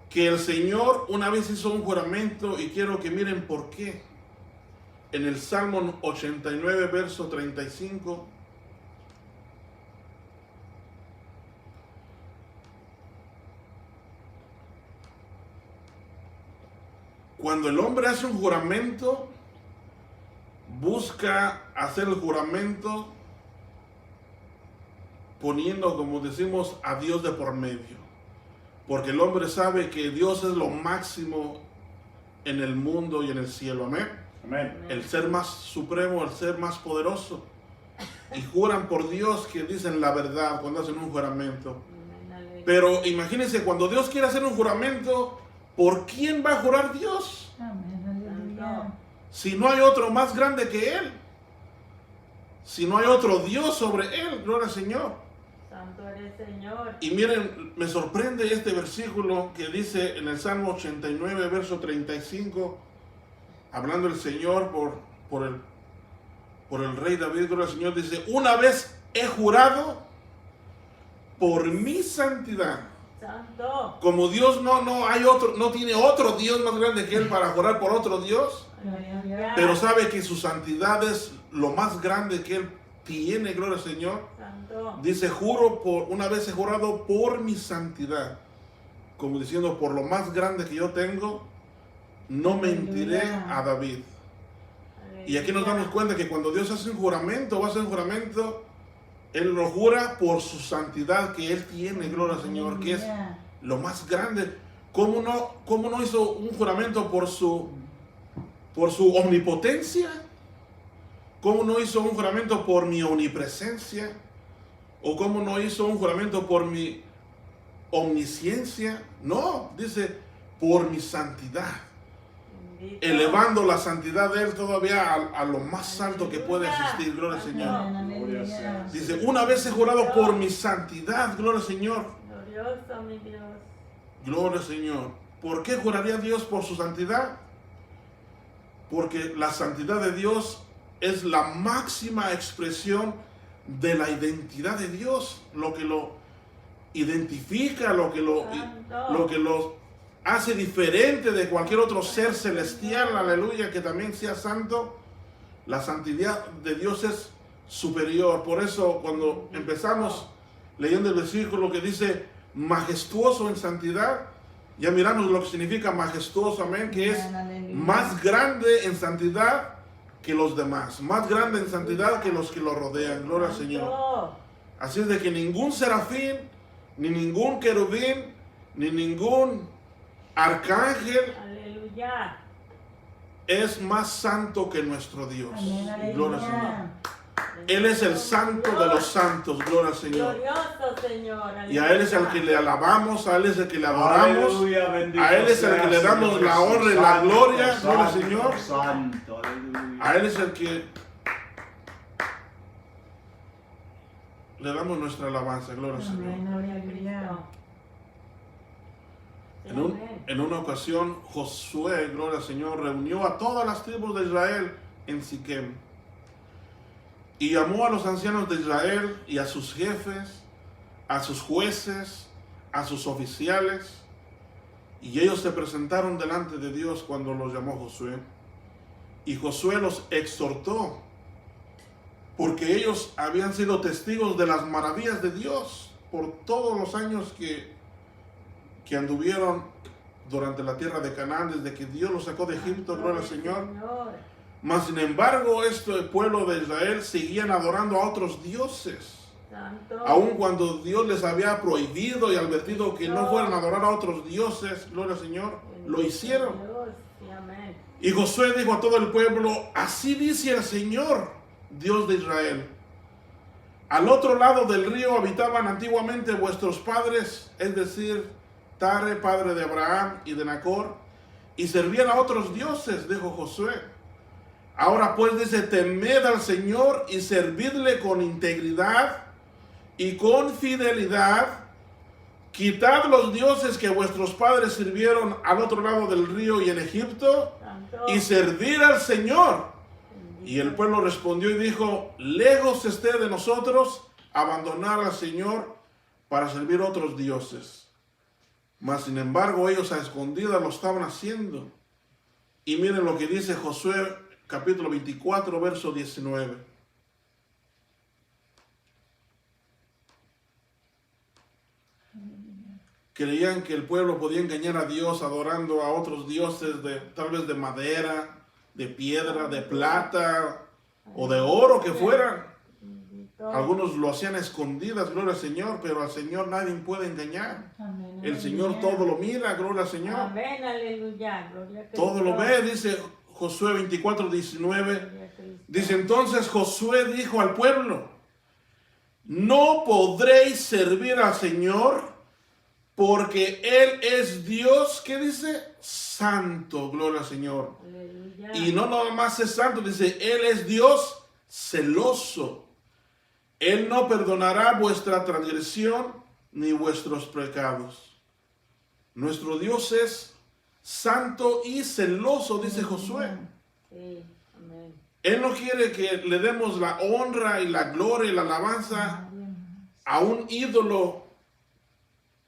que el Señor una vez hizo un juramento, y quiero que miren por qué. En el Salmo 89, verso 35. Cuando el hombre hace un juramento, busca hacer el juramento poniendo, como decimos, a Dios de por medio. Porque el hombre sabe que Dios es lo máximo en el mundo y en el cielo. Amén. Amén. El ser más supremo, el ser más poderoso. Y juran por Dios, que dicen la verdad cuando hacen un juramento. Amén, aleluya. Pero imagínense, cuando Dios quiere hacer un juramento, ¿por quién va a jurar Dios? Amén. Aleluya. Si no hay otro más grande que Él. Si no hay otro Dios sobre Él, gloria al Señor. Santo eres, Señor. Y miren, me sorprende este versículo que dice en el Salmo 89, verso 35, hablando el Señor por el rey David, gloria al Señor, dice, una vez he jurado por mi santidad. Santo. Como Dios no hay otro, no tiene otro Dios más grande que Él para jurar por otro Dios, Aleluya. pero sabe que su santidad es lo más grande que Él tiene, gloria al Señor. Santo. Dice, una vez he jurado por mi santidad, como diciendo, por lo más grande que yo tengo, no mentiré a David. Y aquí nos damos cuenta que cuando Dios hace un juramento, va a hacer un juramento, Él lo jura por su santidad que Él tiene, gloria al Señor, que es lo más grande. ¿Cómo no hizo un juramento por su omnipotencia? ¿Cómo no hizo un juramento por mi omnipresencia? ¿O cómo no hizo un juramento por mi omnisciencia? No, dice, por mi santidad. Bendito. Elevando la santidad de Él todavía a lo más alto que puede existir, gloria al Señor. Aleluya. Dice, una vez he jurado por mi santidad, gloria al Señor. Glorioso mi Dios. Gloria al Señor. ¿Por qué juraría Dios por su santidad? Porque la santidad de Dios es la máxima expresión de la identidad de Dios, lo que lo identifica, lo que lo hace diferente de cualquier otro ser celestial, aleluya, que también sea santo. La santidad de Dios es superior. Por eso cuando empezamos leyendo el versículo que dice majestuoso en santidad, ya miramos lo que significa majestuoso, amén, que es más grande en santidad que los demás, más grande en santidad que los que lo rodean, gloria al Señor. Santo. Así es de que ningún serafín, ni ningún querubín, ni ningún arcángel Aleluya. es más santo que nuestro Dios. Amén, Gloria al Señor. aleluya. Él es el santo de los santos, gloria al Señor. Glorioso Señor. Y a Él es el que le alabamos, a Él es el que le adoramos, Aleluya, bendito a Él es el que le sea, damos Señor la Jesús. honra y la Santo, gloria, gloria al santo, Señor. santo, aleluya. A Él es el que le damos nuestra alabanza, gloria al Señor. Amén, aleluya. En una ocasión, Josué, gloria al Señor, reunió a todas las tribus de Israel en Siquem y llamó a los ancianos de Israel y a sus jefes, a sus jueces, a sus oficiales, y ellos se presentaron delante de Dios cuando los llamó Josué. Y Josué los exhortó, porque ellos habían sido testigos de las maravillas de Dios por todos los años que anduvieron durante la tierra de Canaán, desde que Dios los sacó de Egipto, gloria al Señor. Mas sin embargo, el pueblo de Israel seguían adorando a otros dioses. Santo. Aun cuando Dios les había prohibido y advertido que no fueran a adorar a otros dioses, gloria al Señor, lo hicieron. Dios. Sí, amén. Y Josué dijo a todo el pueblo, así dice el Señor, Dios de Israel. Al otro lado del río habitaban antiguamente vuestros padres, es decir, Tare, padre de Abraham y de Nacor, y servían a otros dioses, dijo Josué. Ahora pues dice, temed al Señor y servidle con integridad y con fidelidad. Quitad los dioses que vuestros padres sirvieron al otro lado del río y en Egipto, Santo. y servir al Señor. Bendito. Y el pueblo respondió y dijo, lejos esté de nosotros abandonar al Señor para servir a otros dioses. Mas sin embargo ellos a escondidas lo estaban haciendo. Y miren lo que dice Josué capítulo 24 verso 19. Creían que el pueblo podía engañar a Dios adorando a otros dioses, tal vez de madera, de piedra, de plata o de oro que fueran. Bendito. Algunos lo hacían a escondidas, gloria al Señor, pero al Señor nadie puede engañar. Amén, El Señor aleluya. todo lo mira, gloria al Señor. Amén, aleluya. Gloria a Cristo. Todo lo ve, dice Josué 24, 19. Gloria a Cristo. Dice entonces Josué dijo al pueblo, no podréis servir al Señor porque Él es Dios, ¿qué dice? Santo, gloria al Señor. Aleluya. Y no nada más es santo, dice, Él es Dios celoso. Él no perdonará vuestra transgresión ni vuestros pecados. Nuestro Dios es santo y celoso, dice Josué. Sí, amén. Él no quiere que le demos la honra y la gloria y la alabanza a un ídolo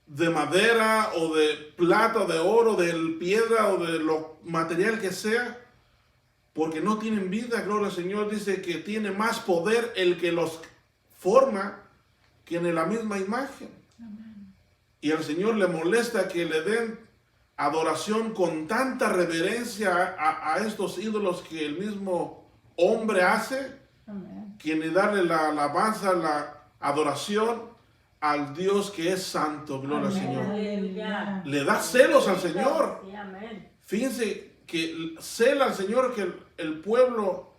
de madera o de plata o de oro, de piedra o de lo material que sea, porque no tienen vida, gloria al Señor. Dice que tiene más poder el que los forma que en la misma imagen. Y al Señor le molesta que le den adoración con tanta reverencia a estos ídolos que el mismo hombre hace, Amén. que ni darle la alabanza, la adoración al Dios que es santo, gloria al Amén. Señor. Aleluya. Le da celos al Señor. Sí, amén. Fíjense que cela al Señor que el pueblo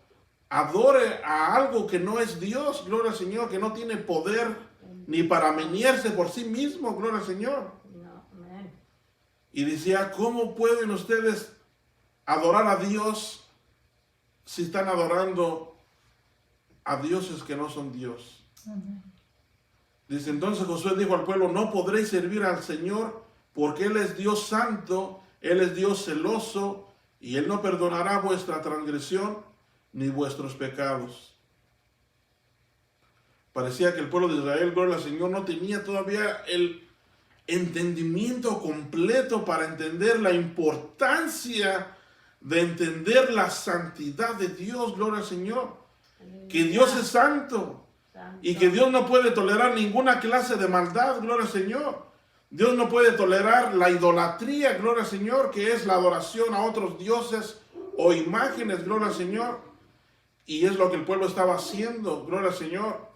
adore a algo que no es Dios, gloria al Señor, que no tiene poder ni para menearse por sí mismo, gloria al Señor. No, amén. Y decía, ¿cómo pueden ustedes adorar a Dios si están adorando a dioses que no son Dios? Amén. Dice, entonces Josué dijo al pueblo, no podréis servir al Señor porque Él es Dios santo, Él es Dios celoso y Él no perdonará vuestra transgresión ni vuestros pecados. Parecía que el pueblo de Israel, gloria al Señor, no tenía todavía el entendimiento completo para entender la importancia de entender la santidad de Dios, gloria al Señor. Que Dios es santo y que Dios no puede tolerar ninguna clase de maldad, gloria al Señor. Dios no puede tolerar la idolatría, gloria al Señor, que es la adoración a otros dioses o imágenes, gloria al Señor. Y es lo que el pueblo estaba haciendo, gloria al Señor.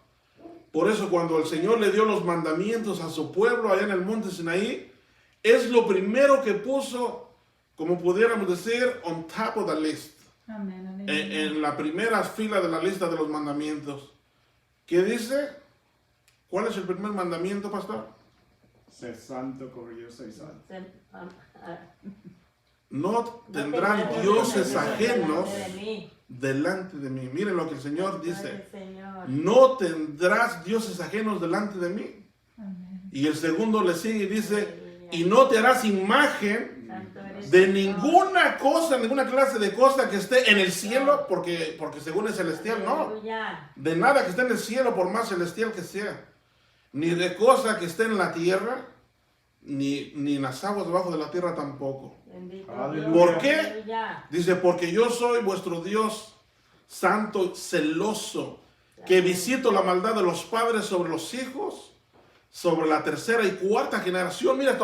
Por eso cuando el Señor le dio los mandamientos a su pueblo allá en el monte Sinaí, es lo primero que puso, como pudiéramos decir, on top of the list. Amén. Aleluya. En la primera fila de la lista de los mandamientos. ¿Qué dice? ¿Cuál es el primer mandamiento, pastor? Ser santo como yo soy santo. No tendrán dioses ajenos de mí. delante de mí. Miren lo que el Señor dice. Ay, Señor. No tendrás dioses ajenos delante de mí. Amén. Y el segundo le sigue y dice, y no te harás imagen Santo eres de Señor. ninguna cosa, ninguna clase de cosa que esté en el cielo, porque según es celestial, no. Aleluya. De nada que esté en el cielo, por más celestial que sea. Ni de cosa que esté en la tierra, ni en las aguas debajo de la tierra tampoco. Bendito Aleluya. Dios. ¿Por qué? Aleluya. Dice, porque yo soy vuestro Dios santo, celoso, que visito la maldad de los padres sobre los hijos, sobre la tercera y cuarta generación. Mira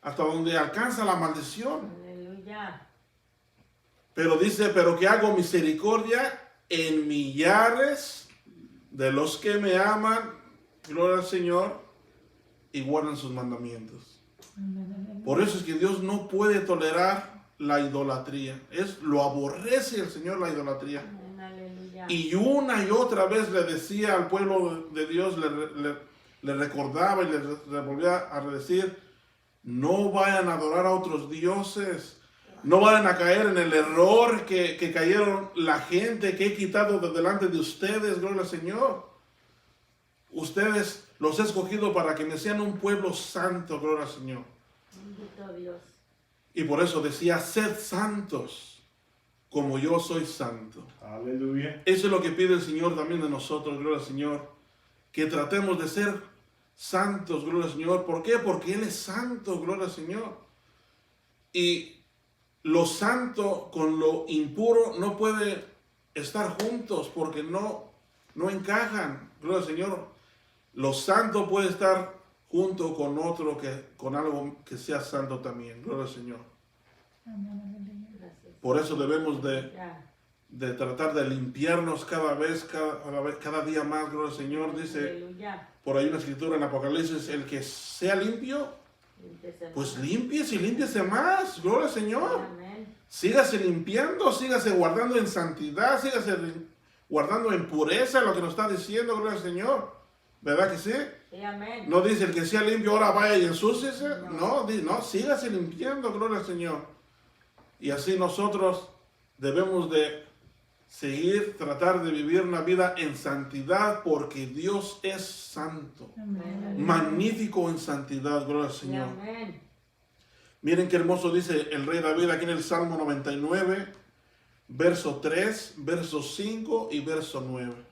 hasta donde alcanza la maldición. Aleluya. Pero dice, pero que hago misericordia en millares de los que me aman, gloria al Señor, y guardan sus mandamientos. Amén. Aleluya. Por eso es que Dios no puede tolerar la idolatría. Lo aborrece el Señor la idolatría. Amén. Aleluya. Y una y otra vez le decía al pueblo de Dios, le recordaba y le volvía a decir, no vayan a adorar a otros dioses. No vayan a caer en el error que cayeron la gente que he quitado de delante de ustedes, gloria al Señor. Ustedes los he escogido para que me sean un pueblo santo, gloria al Señor. Bendito Dios. Y por eso decía, sed santos, como yo soy santo. Aleluya. Eso es lo que pide el Señor también de nosotros, gloria al Señor. Que tratemos de ser santos, gloria al Señor. ¿Por qué? Porque Él es santo, gloria al Señor. Y lo santo con lo impuro no puede estar juntos porque no encajan, gloria al Señor. Lo santo puede estar junto con otro con algo que sea santo también, gloria al Señor. Amén. Aleluya. Gracias. Por eso debemos de Ya. tratar de limpiarnos cada día más, gloria al Señor. Dice Aleluya. por ahí una escritura en Apocalipsis, el que sea limpio, Límpiese pues más. límpiese y límpiese más, gloria al Señor. Amén. Sígase limpiando, sígase guardando en santidad, sígase guardando en pureza lo que nos está diciendo, gloria al Señor. ¿Verdad que sí? Sí, amén. No dice el que sea limpio ahora vaya y ensúciese. No, sígase limpiando, gloria al Señor. Y así nosotros debemos de seguir, tratar de vivir una vida en santidad porque Dios es santo. Amén. Magnífico en santidad, gloria al Sí, Señor. amén. Miren qué hermoso dice el rey David aquí en el Salmo 99, verso 3, verso 5 y verso 9.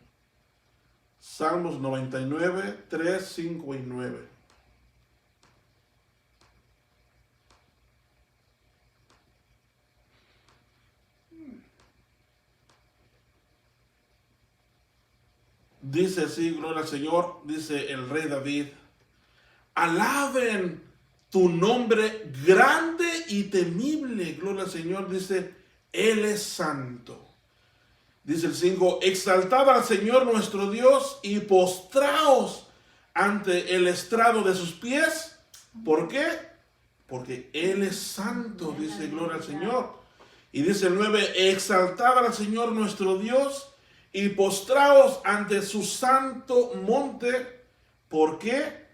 Salmos 99, 3, 5 y 9. Dice así, gloria al Señor, dice el rey David, alaben tu nombre grande y temible, gloria al Señor, dice, Él es santo. Dice el 5, exaltad al Señor nuestro Dios y postraos ante el estrado de sus pies. ¿Por qué? Porque Él es santo, dice gloria al Señor. Y dice el 9, exaltad al Señor nuestro Dios y postraos ante su santo monte. ¿Por qué?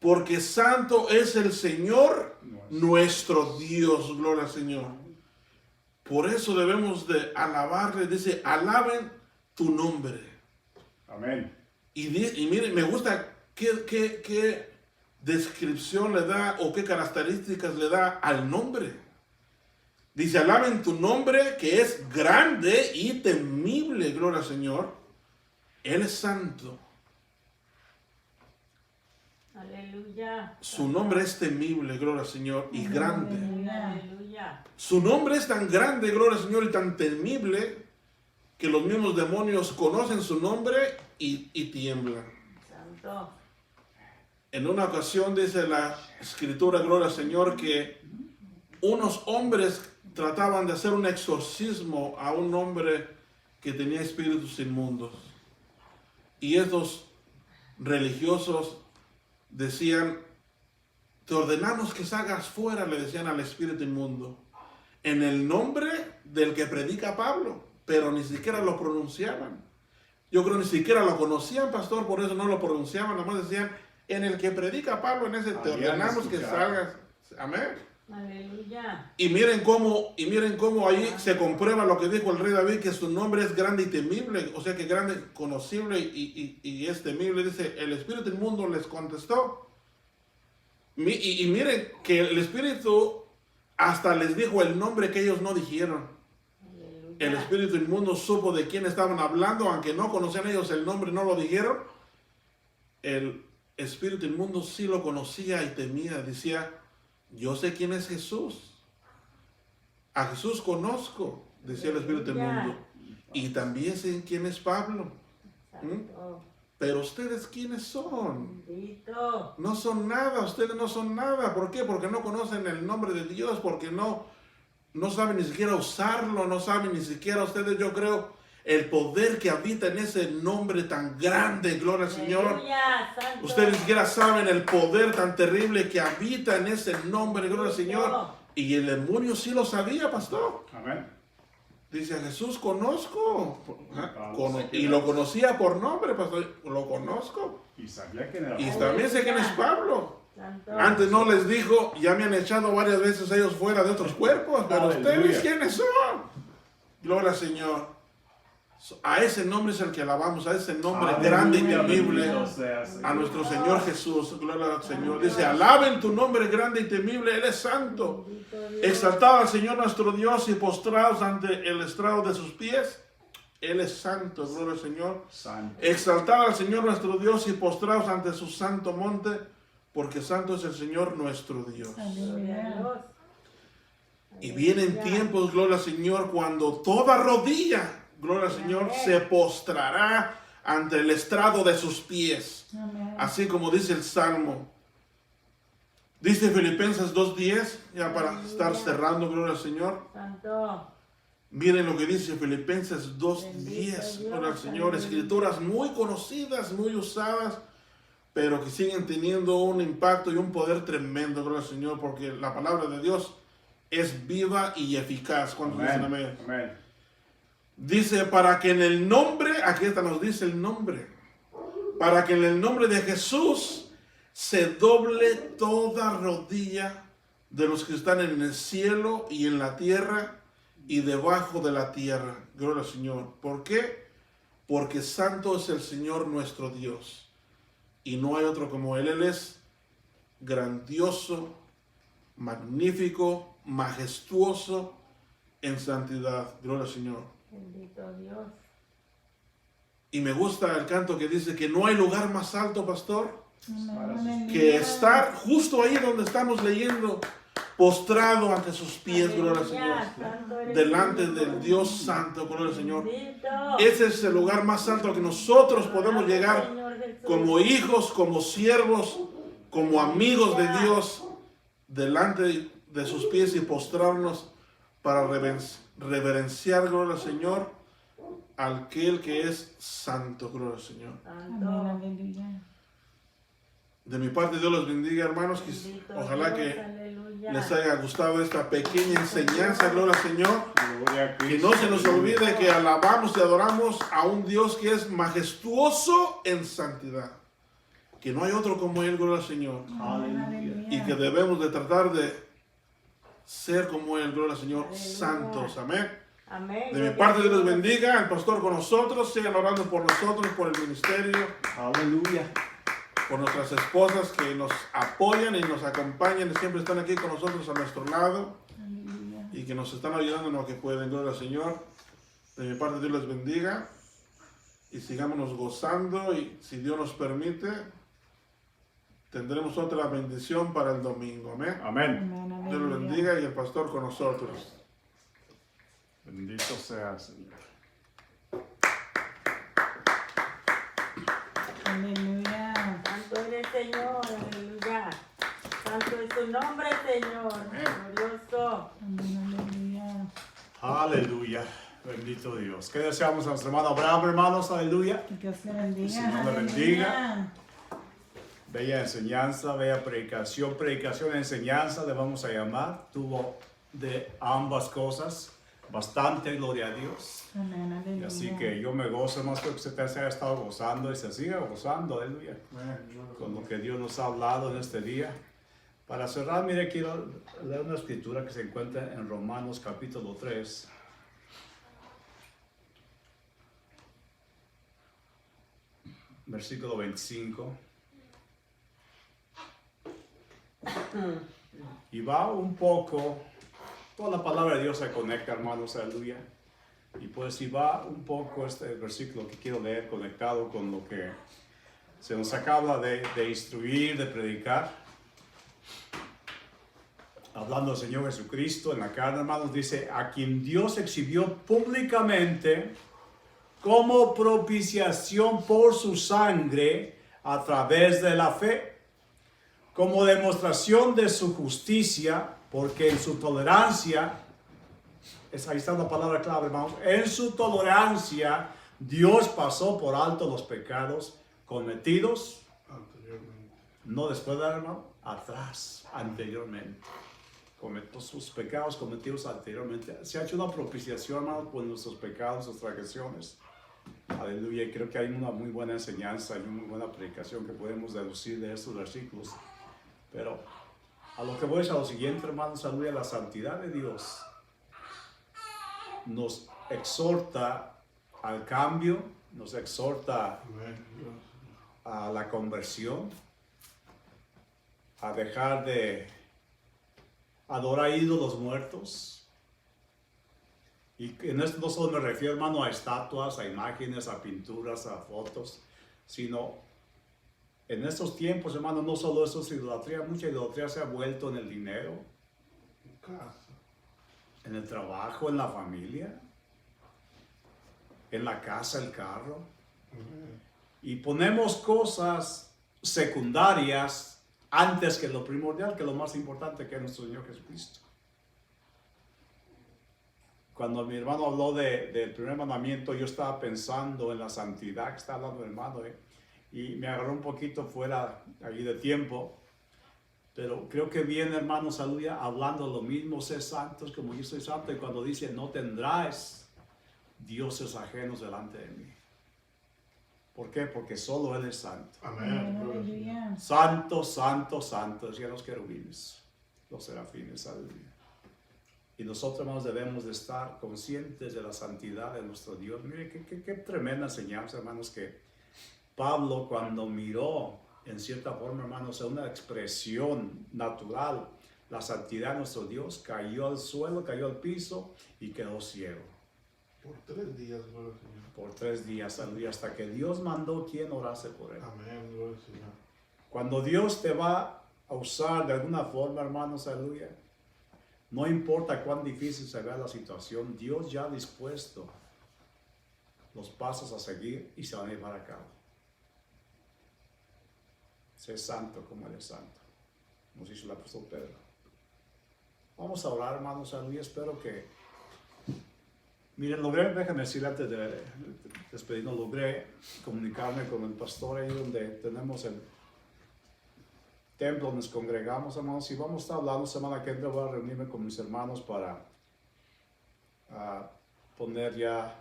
Porque santo es el Señor nuestro Dios, gloria al Señor. Por eso debemos de alabarle, dice, alaben tu nombre. Amén. Y miren, me gusta qué descripción le da o qué características le da al nombre. Dice, alaben tu nombre que es grande y temible, gloria al Señor. Él es santo. Aleluya. Su nombre es temible, gloria al Señor, y grande. Aleluya. Su nombre es tan grande, gloria al Señor, y tan temible que los mismos demonios conocen su nombre y tiemblan. Santo. En una ocasión dice la Escritura, gloria al Señor, que unos hombres trataban de hacer un exorcismo a un hombre que tenía espíritus inmundos. Y estos religiosos decían, te ordenamos que salgas fuera, le decían al espíritu inmundo, en el nombre del que predica Pablo, pero ni siquiera lo pronunciaban. Yo creo ni siquiera lo conocían, pastor, por eso no lo pronunciaban, nomás decían, en el que predica Pablo, en ese te ordenamos que salgas. Amén. Aleluya. Y miren cómo ahí se comprueba lo que dijo el rey David, que su nombre es grande y temible, o sea que grande, conocible y es temible. Dice, el espíritu inmundo les contestó. Y miren que el espíritu hasta les dijo el nombre que ellos no dijeron. Aleluya. El espíritu inmundo supo de quién estaban hablando, aunque no conocían ellos el nombre, no lo dijeron. El espíritu inmundo sí lo conocía y temía, decía, yo sé quién es Jesús. A Jesús conozco, decía el espíritu inmundo. Y también sé quién es Pablo. Santo. Pero ustedes, ¿quiénes son? Bendito. No son nada, ustedes no son nada. ¿Por qué? Porque no conocen el nombre de Dios, porque no saben ni siquiera usarlo, no saben ni siquiera ustedes, yo creo, el poder que habita en ese nombre tan grande, gloria al Señor. Aleluya, santo. Ustedes ni siquiera saben el poder tan terrible que habita en ese nombre, gloria al Señor. Y el demonio sí lo sabía, pastor. Amén. Dice, a Jesús conozco. Y lo conocía por nombre, pastor. Lo conozco. Y sabía quién era. Y también sé quién es Pablo. Santo. Antes no les dijo, ya me han echado varias veces ellos fuera de otros cuerpos, pero Aleluya. ustedes, ¿quiénes son? Gloria al Señor. A ese nombre es el que alabamos, a ese nombre grande y temible, a nuestro Señor Jesús. Gloria al Señor. Dice, alaben tu nombre grande y temible, Él es santo. Bendito Dios. Exaltad al Señor nuestro Dios y postrados ante el estrado de sus pies. Él es santo, gloria al Señor. Santo. Exaltad al Señor nuestro Dios y postrados ante su santo monte, porque santo es el Señor nuestro Dios. Gloria a Aleluya. Dios. Y vienen Aleluya. tiempos, gloria al Señor, cuando toda rodilla, gloria al Señor, se postrará ante el estrado de sus pies. Amén. Así como dice el Salmo. Dice Filipenses 2:10, ya para estar cerrando, gloria al Señor. Santo. Miren lo que dice Filipenses Bendito 2:10, Dios, gloria al Señor. aleluya. Escrituras muy conocidas, muy usadas, pero que siguen teniendo un impacto y un poder tremendo, gloria al Señor, porque la palabra de Dios es viva y eficaz. ¿Cuántos dicen amén? Amén. Dice, para que en el nombre, aquí está, nos dice el nombre, para que en el nombre de Jesús se doble toda rodilla de los que están en el cielo y en la tierra y debajo de la tierra. Gloria al Señor. ¿Por qué? Porque santo es el Señor nuestro Dios y no hay otro como Él. Él es grandioso, magnífico, majestuoso en santidad. Gloria al Señor. Bendito Dios. Y me gusta el canto que dice que no hay lugar más alto, pastor, Amén. que estar justo ahí donde estamos leyendo, postrado ante sus pies, gloria al Señor. Aleluya, santo eres Delante tú. del Dios santo, gloria al Señor. Bendito. Ese es el lugar más santo al que nosotros podemos llegar Señor Jesús. como hijos, como siervos, como amigos de Dios, delante de sus pies y postrarnos para reverenciar, gloria al Señor, al que es santo, gloria al Señor. Santo. Amén, aleluya. De mi parte, Dios los bendiga, hermanos. Bendito Ojalá Dios, que aleluya. les haya gustado esta pequeña enseñanza, gloria al Señor. Gloria a Que Cristo. no se nos olvide que alabamos y adoramos a un Dios que es majestuoso en santidad. Que no hay otro como Él, gloria al Señor. Amén, Aleluya. aleluya. Y que debemos de tratar de ser como Él, gloria al Señor, Aleluya. santos. Amén. Amén. De mi Gloria parte, a Dios los Dios. bendiga. El pastor con nosotros. Sigan orando por nosotros, por el ministerio, Aleluya. por nuestras esposas que nos apoyan y nos acompañan y siempre están aquí con nosotros a nuestro lado. Aleluya. Y que nos están ayudando en lo que pueden, gloria al Señor. De mi parte, Dios les bendiga. Y sigámonos gozando. Y si Dios nos permite, tendremos otra bendición para el domingo. Amén. Amén. Amén, Dios los aleluya. bendiga y el pastor con nosotros. Bendito sea, Señor. Aleluya. Santo eres Señor, aleluya. Santo es tu nombre, Señor. Glorioso. Amén, aleluya. Aleluya. Bendito Dios. ¿Qué deseamos a nuestro hermano Abraham, hermanos? Aleluya. Que Dios le bendiga. El Señor le aleluya. bendiga. Bella enseñanza, bella predicación, enseñanza, le vamos a llamar. Tuvo de ambas cosas. Bastante, gloria a Dios. Amén, Y aleluya. así que yo me gozo más que usted se haya estado gozando y se siga gozando, aleluya, con lo que Dios nos ha hablado en este día. Para cerrar, mire, quiero leer una escritura que se encuentra en Romanos capítulo 3. Versículo 25. Y va un poco, toda la palabra de Dios se conecta, hermanos, aleluya. Y pues si va un poco este versículo que quiero leer conectado con lo que se nos acaba de instruir, de predicar. Hablando del Señor Jesucristo en la carne, hermanos, dice, a quien Dios exhibió públicamente como propiciación por su sangre a través de la fe, como demostración de su justicia, porque en su tolerancia, ahí está la palabra clave, hermanos, en su tolerancia Dios pasó por alto los pecados cometidos, no después de hermano, atrás, anteriormente. Cometió sus pecados cometidos anteriormente. Se ha hecho una propiciación, hermano, por nuestros pecados, nuestras transgresiones. Aleluya, y creo que hay una muy buena enseñanza y una muy buena predicación que podemos deducir de estos versículos. Pero a lo que voy es a lo siguiente, hermanos, aleluya, la santidad de Dios nos exhorta al cambio, nos exhorta a la conversión, a dejar de adorar ídolos muertos. Y en esto no solo me refiero, hermano, a estatuas, a imágenes, a pinturas, a fotos, sino en estos tiempos, hermano, no solo eso es idolatría, mucha idolatría se ha vuelto en el dinero, en el trabajo, en la familia, en la casa, el carro. Y ponemos cosas secundarias antes que lo primordial, que lo más importante, que es nuestro Señor Jesucristo. Cuando mi hermano habló del primer mandamiento, yo estaba pensando en la santidad que está hablando el hermano, y me agarró un poquito fuera ahí de tiempo. Pero creo que viene, hermanos, aleluya, hablando lo mismo, ser santos como yo soy santo. Y cuando dice, no tendrás dioses ajenos delante de mí. ¿Por qué? Porque solo Él es santo. Amén, aleluya. Santo, santo, santo, decían los querubines, los serafines, aleluya. Y nosotros, hermanos, debemos de estar conscientes de la santidad de nuestro Dios. Mire, qué tremenda enseñanza, hermanos, que Pablo, cuando miró, en cierta forma, hermanos, una expresión natural, la santidad de nuestro Dios, cayó al suelo, cayó al piso y quedó ciego. Por 3 días, gloria al Señor. Por 3 días, aleluya, hasta que Dios mandó quien orase por él. Amén, gloria al Señor. Cuando Dios te va a usar de alguna forma, hermanos, aleluya, No importa cuán difícil se vea la situación, Dios ya ha dispuesto los pasos a seguir y se van a llevar a cabo. Sé santo como Él es santo, nos dice el apóstol Pedro. Vamos a orar, hermanos, y espero que... Miren, déjenme decir antes de despedirnos, logré comunicarme con el pastor ahí donde tenemos el templo donde nos congregamos, hermanos, y vamos a estar hablando semana que entra. Voy a reunirme con mis hermanos para poner ya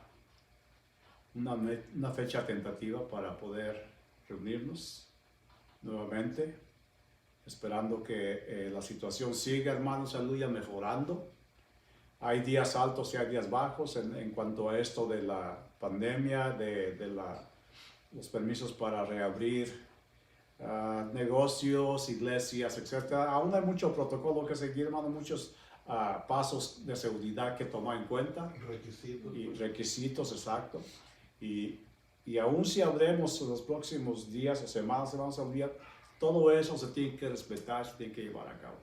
una fecha tentativa para poder reunirnos nuevamente, esperando que la situación siga, hermanos, aleluya, mejorando. Hay días altos y hay días bajos en cuanto a esto de la pandemia, los permisos para reabrir negocios, iglesias, etc. Aún hay mucho protocolo que seguir, hermano, muchos pasos de seguridad que tomar en cuenta. Requisitos, exacto. Y aún si hablemos en los próximos días o semanas, vamos a olvidar, todo eso se tiene que respetar, se tiene que llevar a cabo.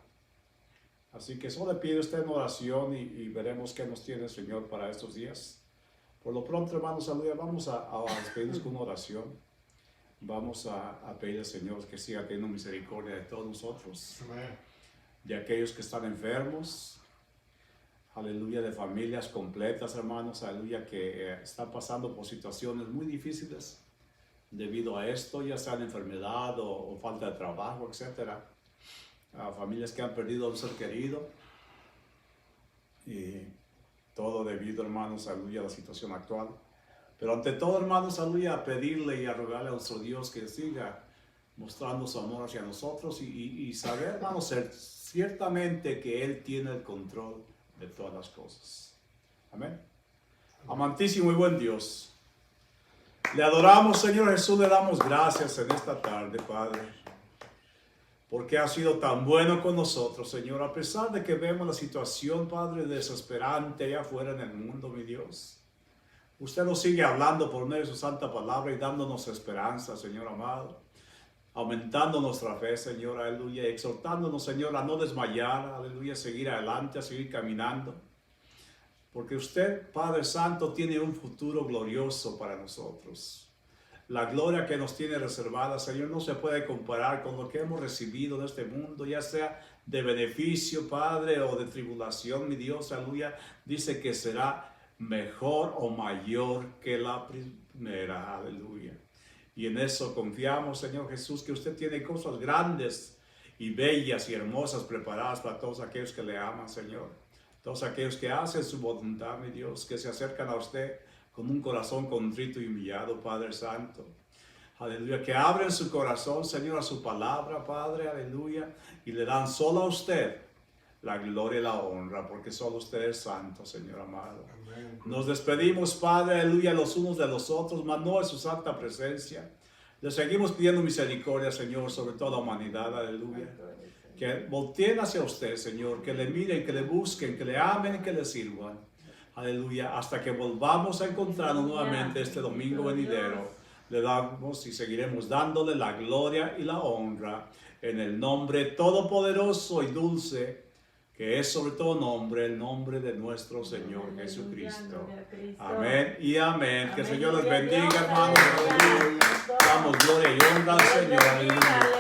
Así que solo le pido usted en oración y veremos qué nos tiene el Señor para estos días. Por lo pronto, hermanos, saludos. Vamos a despedirnos con una oración. Vamos a pedir al Señor que siga teniendo misericordia de todos nosotros, de aquellos que están enfermos, aleluya, de familias completas, hermanos, aleluya, que están pasando por situaciones muy difíciles debido a esto, ya sea enfermedad o falta de trabajo, etcétera. Familias que han perdido a un ser querido y todo debido, hermanos, aleluya, a la situación actual. Pero ante todo, hermanos, aleluya, a pedirle y a rogarle a nuestro Dios que siga mostrando su amor hacia nosotros y saber, hermanos, ciertamente que Él tiene el control de todas las cosas. Amén. Amantísimo y buen Dios, le adoramos, Señor Jesús, le damos gracias en esta tarde, Padre, porque ha sido tan bueno con nosotros, Señor, a pesar de que vemos la situación, Padre, desesperante allá afuera en el mundo, mi Dios. Usted nos sigue hablando por medio de su santa palabra y dándonos esperanza, Señor amado, aumentando nuestra fe, Señor, aleluya, y exhortándonos, Señor, a no desmayar, aleluya, a seguir adelante, a seguir caminando, porque usted, Padre Santo, tiene un futuro glorioso para nosotros. La gloria que nos tiene reservada, Señor, no se puede comparar con lo que hemos recibido de este mundo, ya sea de beneficio, Padre, o de tribulación, mi Dios, aleluya. Dice que será mejor o mayor que la primera, aleluya. Y en eso confiamos, Señor Jesús, que usted tiene cosas grandes y bellas y hermosas preparadas para todos aquellos que le aman, Señor. Todos aquellos que hacen su voluntad, mi Dios, que se acercan a usted con un corazón contrito y humillado, Padre Santo. Aleluya, que abren su corazón, Señor, a su palabra, Padre, aleluya, y le dan solo a usted la gloria y la honra, porque solo usted es santo, Señor amado. Amén. Nos despedimos, Padre, aleluya, los unos de los otros, mas no en su santa presencia. Le seguimos pidiendo misericordia, Señor, sobre toda la humanidad, aleluya. Que volteen hacia usted, Señor, que le miren, que le busquen, que le amen y que le sirvan. Aleluya, hasta que volvamos a encontrarnos nuevamente este domingo venidero, le damos y seguiremos dándole la gloria y la honra en el nombre todopoderoso y dulce, que es sobre todo nombre, el nombre de nuestro Señor Jesucristo. Amén y amén. Que el Señor les bendiga, hermanos. Damos gloria y honra al Señor. Aleluya.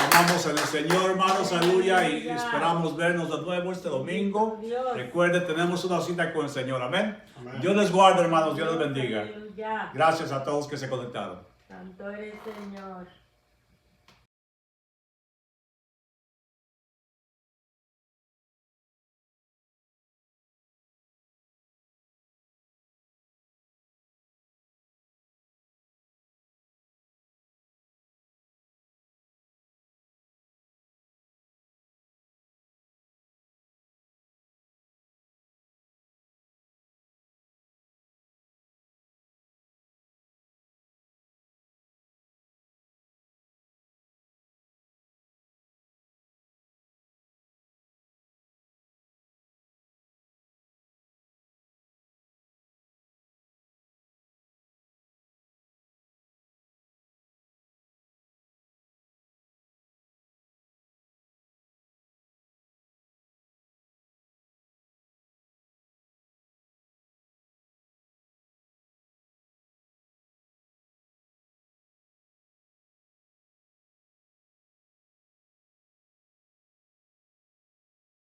Amamos en el Señor, hermanos, aleluya, y esperamos vernos de nuevo este domingo. Recuerde, tenemos una cita con el Señor, amén. Dios les guarde, hermanos, Dios les bendiga. Gracias a todos que se conectaron. Santo eres, Señor.